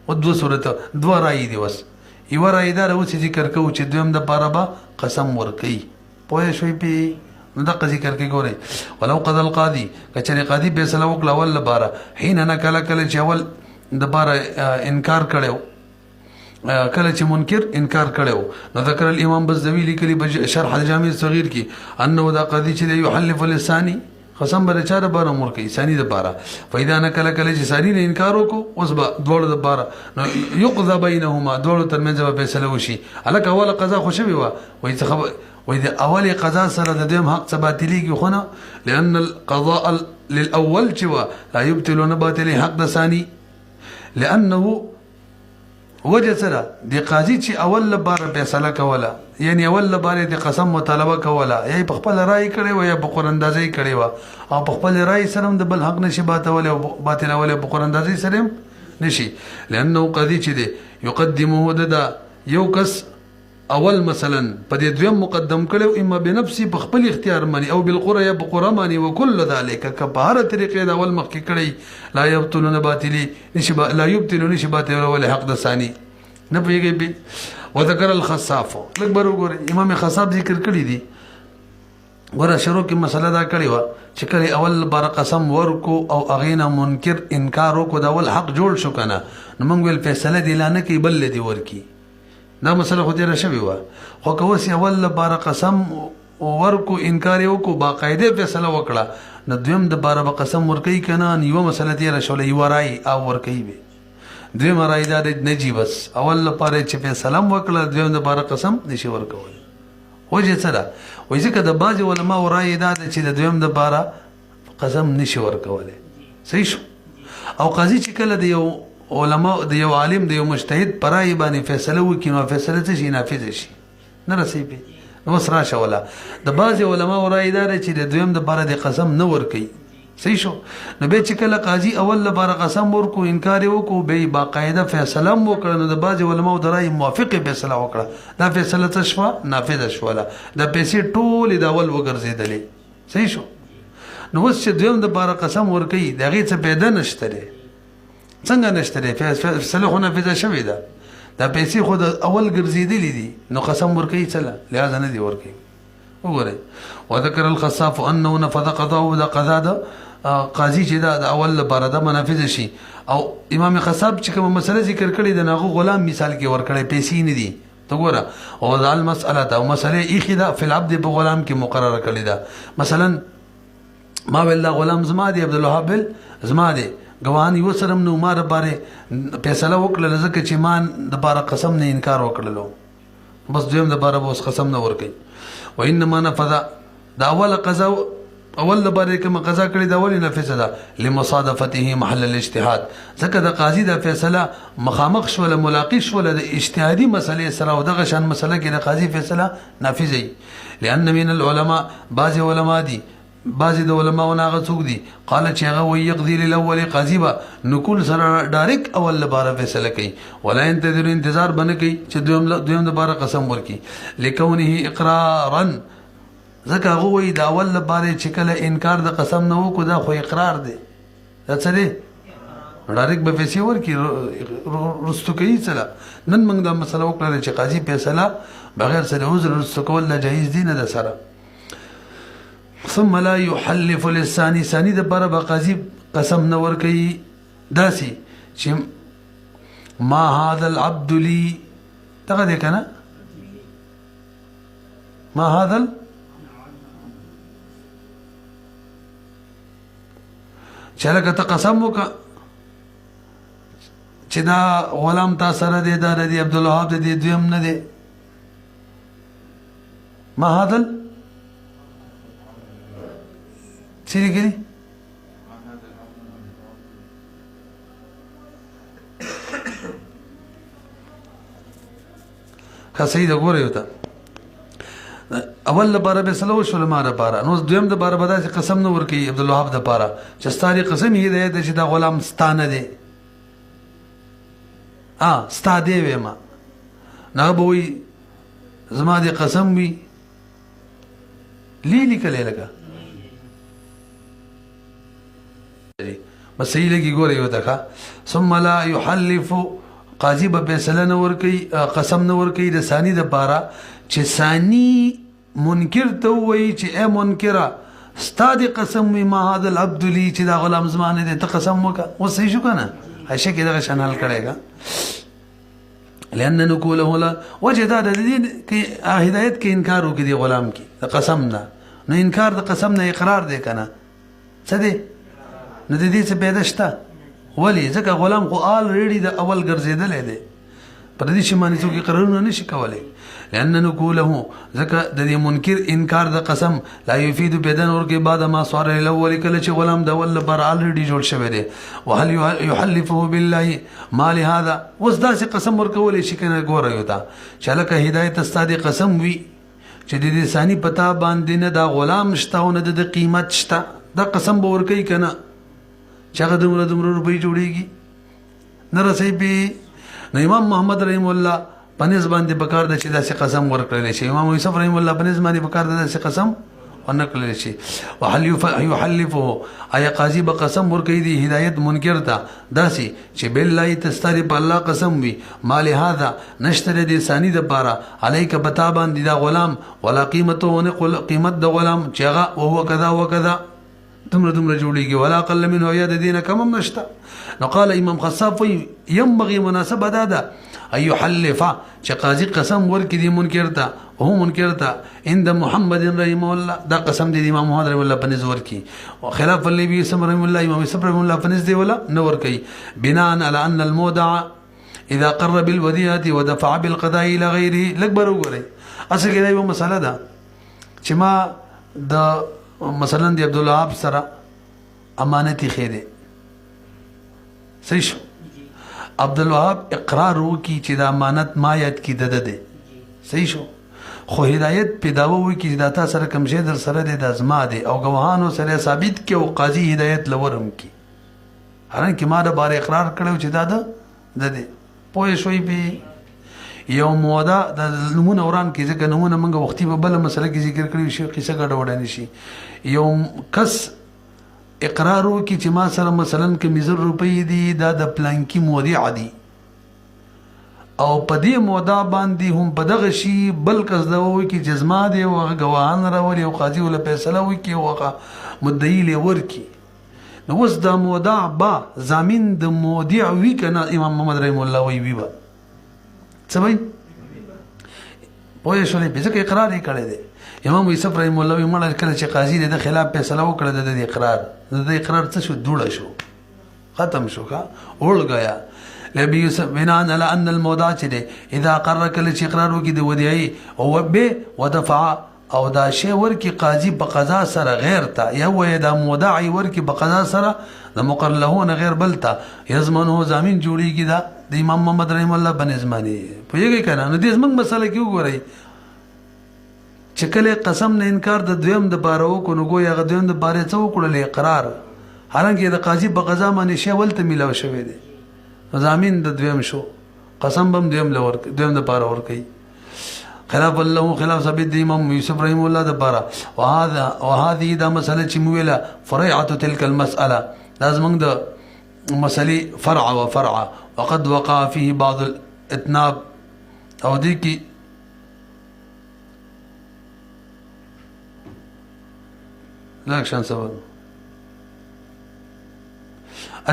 او دوه صورت دوه رائے دی وس یو رائے دار اوس ذکر کو چې دیم د لپاره با قسم ورکی پوه شوي پی نو دغه ذکر کې ګورئ ولو قضى القاضي کچری قاضي فیصله وکړه ول لپاره حين نه کله چې اول د لپاره انکار کړو کله چې منکر انکار کړو نو ذکر الامام بزوی لیکلی شرح الجامع الصغير کې انه دا قاضي چې يحلف للثاني قسم بل چاره بار امر کوي ثاني د بارا فاذا نه کله چې ثاني نه انکار وکړو اوس به دوړو د بارا نو يقضى بينهما دوړو ترمنځ به فیصله وشي الک اول قضا خوشوي وا وای څه خبر وای د اول قضا سره د دیم حق ثباتلیږي خو نه لان القضاء للاول جوا لا يبطل باطل حق د ثاني لانه وجه سره د قاضي چې اول لپاره فیصله کوله یعنی اول لپاره د قسم مطالبه کوله یا په خپل رائے کړي و یا په قراندازي کړي و او په خپل رائے سره د بل حق نشي باطل او باطل او په قراندازي سره نشي لانه قاضي چې دی يقدمه د یو کس اول مثلا په دې دویم مقدم کړو اما بنفسي په خپل اختیار مانی او بالقرى یا بقرى مانی وكل ذلك كبهره طریقې د اول مخکې کړي لا يبطلون باطلي نشي لا يبطلون نشي باطل ولا حق د ثاني نه پیږي به وذكر الخصاف لکبر وګورئ امام خصاف ذکر کړی دی ګوره شروع کې مسله دا کړی و چې کله اول بار قسم ورکو او اغینا منکر انکار وکړو دا ول حق جوړ شو کنه نو موږ ول فیصله دی لانه کې بل دی ورکی دا مسله خو دې راشي و خو کوس اول بار قسم ورکو انکار وکړو باقاعده فیصله وکړه نو دویم د بار قسم ورکی کنه یو مسله دې راشولې یو راي او ورکی به دویم راي دا نجی بس اول لپاره چې فیصله وکړه دویم د بار قسم نشي ورکول وجه سره وای ځکه د باز علماء راي دا چې د دویم د بار قسم نشي ورکوله صحیح شو او قاضي چې کله د یو علماء د یو عالم د یو مجتهد پرای باندې فیصله وکړي نو فیصله څه شي نافذ شي نه رسېږي نو سره شولا د باز علماء راي دا چې د دویم د بار د قسم نه ورکي صحیح شو نو به چې کله قاضي اول لپاره قسم ورکو انکار وکړو به باقاعده فیصله وکړه نو د باز علماء د راي موافق فیصله وکړه دا فیصله څه شو نافذ شولا د پیسې ټول د اول وګرځیدلې صحیح شو نو اوس چې دویم د بار قسم ورکي دغه څه پیدا نشته څنګه نشته فیصله خو نافذ شوې ده دا پیسې خو د اول ګرځیدلې دي نو قسم ورکي څه لہذا نه دی ورکي وګورئ. وذكر الخصاف انه نفذ قضاءه د قضا د قاضي چې دا د اول لپاره د منافذ شي. او امام خصاب چې کوم مسله ذکر کړي د ناغو غلام مثال کې ورکړي پیسې نه دي ته ګوره. او دا المساله او مسله ایخي دا فی العبد په غلام کې مقرره کړي دا. مثلا ما ویل دا غلام زما دی عبد الوهاب زما دی ګوان یو سره نو مار باره فیصله وکړه ځکه چې مان د بار قسم نه انکار وکړلو بس دویم د بار اوس قسم نه ورکړي. وانما نفذ دا اول قضا اول باره کوم قضا کړی دا ولې نفذ ده لمصادفته محل الاجتهاد ځکه د قاضي د فیصله مخامخ شو ملاقات شو د اجتهادي مسلې سره او دغه شان مسله کې د قاضي فیصله نافذ لأن من العلماء بعض علما دي بعضی د علماء ناغه څوک دي قال چې هغه وی يقضي للاول قاضي با نقول سره ډایرک اول لپاره فیصله کوي ولا ينتظر انتظار بنه کوي چې دویم لپاره قسم ورکي لکونه اقرارا ځکه هغه وی دا اول لپاره چې کله انکار د قسم نه وکړو دا خو اقرار دی دا څه دی ډایرک به فیصله ورکي رستو کوي سره نن موږ دا مسله وکړه چې قاضي فیصله بغیر سره عذر رستو کول لا جایز دي نه ده سره. ثم لا يحلف للثاني ثاني د بره بقاضي قسم نه ورکي داسي چې ما هذا العبد لي دغه دی کنه ما هذا چلکه ته قسم وکړه چې دا غلام تا سره دی دا دی عبد الوهاب دی دویم نه دی ما هذا سيدي كده خاصه غوړې وته اول لپاره به سلو شو لماره لپاره نو دویم د لپاره به دا قسم نه ورکي عبد الوهاب د لپاره چې ستاري قسم یې دی چې دا غلام ستانه دی ستا دی وېما نه به وي زما دي قسم وي لیکلې لګه بس صحیح لګي ګورې یو دغه. ثم لا يحلف قاضي به فیصله نه ورکي قسم نه ورکي د ثاني د پاره چې ثاني منکر ته وایي چې اے منکره ستا د قسم وي ما هذا العبد لي چې دا غلام زمانه دي ته قسم وکړه اوس صحیح شو کنه عائشه کې دغه شان حل کړيګا لأن نقوله لا وجد هذا دې کې هدایت کې انکار وکړي دی غلام کې قسم نه انکار د قسم نه اقرار دی کنه څه دی نو د دې څه پیدا شته ولی ځکه غلام خو آلریډي د اول ګرځېدلی دی پر دې شي باندې څوک اقرارونه نشي کولی لأن نقوله ځکه د دې منکر انکار د قسم لا يفيد بدن ورکې بعد ما صار الاول کله چې غلام د اول لپاره آلریډي جوړ شوی دی وهل يحلفه بالله ما لهذا اوس داسې قسم ورکولی شي کنه ګوره یو ته چې هلکه هدایت ستا د قسم وي چې د دې ثاني پتا باندې نه دا غلام شته او نه د قیمت شته دا قسم به ورکوي کنه چې هغه دومره روپۍ جوړېږي نه رسوي پې نو امام محمد رحم الله په نس باندې پکار ده چې داسې قسم ورکړلی شي امام یوسف رحم الله په نس باندې پکار ده داسې قسم ونه کړلی شي وهل يحلفه آیا قاضي به قسم ورکوي دی هدایت منکر ته داسې چې بالله تستاري په الله قسم وي ما لهذا نشته د ثاني دپاره علیک بتا باندې دا غلام ولا قیمته ونه قیمت د غلام چې هغه وهو کذا وکذا دومره جوړیږي ولا اقل منه یا د دینه کم نشته. نو قال امام خصاب وی ينبغي مناسبه دادا اي يحلف چې قاضي قسم ورکړي دی منکر ته او منکر ته عند محمد رحمه الله دا قسم دی امام محمد رحمه الله پنځ ورکړي وخلاف النبي صلى الله عليه وسلم امام صبر رحمه الله پنځ دی ولا نو ورکړي بناء على ان المودع اذا قر بالوديعه ودفع بالقضاء الى غيره لکبر وګورئ اصل کې دا یو مسله ده چې ما د مثلا دی عبد الوهاب سره امانتي خېده صحیح شو عبد الوهاب اقرار وکي چې دا امانت ما یاد کی ده صحیح شو خو هدایت پیداوه وکي چې دا تا سره کوم شی در سره دی د ازما دی او گواهانو سره ثابت کې او قاضي هدایت لورم کی حالانکه ما د بار اقرار کړو چې دا ده پوه شوي به یو موده د نمونه وران کې ځکه نمونه موږ وختي په بل مسله کې ذکر کړی شي قصه ګډوډه نشي یو کس اقرار وکي چې ما سره مثلا کې 1000 روپۍ دي دا د پلانکی مودع دي او په دې مودا باندې هم په دغه شی بل کس دا وایي چې جزما دی او غواهان راولي او قاضي ول فیصله وکي او مدعی له ورکی نو اوس دا مودع با زامین د مودع وی کنه امام محمد رحم الله وی با څه وای پوه شولې به ځکه اقرار یې کړی دی امام یوسف رحم الله وی مړ کله چې قاضي د خلاف فیصله وکړه د اقرار څه شو دوړه شو ختم شو کا اول گیا لبی یوسف بنان على ان المودع چه اذا قرر کله چې اقرار وکړي د ودیعي او به ودفع او دا شی ورکی قاضي په قضا سره غیر تا یا و دا مودعي ورکی په قضا سره د مقرلهون غیر بلتا یزمنه زمين جوړیږي دا د امام محمد رحم الله بنظمانی پوهیږي کنه نو دې زمنګ مسله کې وګورئ چې کله قسم نه انکار د دویم د باره وکړو نو ګویا غ دویم د باره څه وکړل اقرار حالانکه د قاضي په قضا باندې شی ولته ملو شوی دی زمين د دویم شو قسم بم دویم لور دویم د باره ور کوي خلاف الله خلاف ثابت دی امام یوسف رحم الله د بارا وهذه دا مساله چې مویله فرعه تلك المساله لازم د مسلې فرع وفرع وقد وقع فيه بعض الاتناب او دي کی لاکشن سبب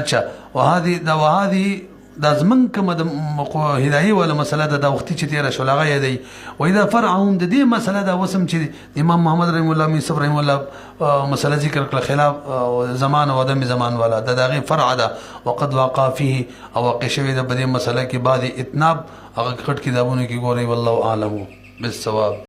اچھا وهذه دا زمن کوم د هدايه ولا مسله د وختي چې تیر شو لغه دی و اذا فرعهم د دې مسله دا وسم چې امام محمد رحم الله یوسف رحم الله مسله ذکر کړ خلاف زمان او عدم زمان والا د دغه فرع ده وقد وقع فيه او واقع شوی د بده مسله کې بعد اتناب هغه کټ کتابونه کې ګوري والله اعلم بالصواب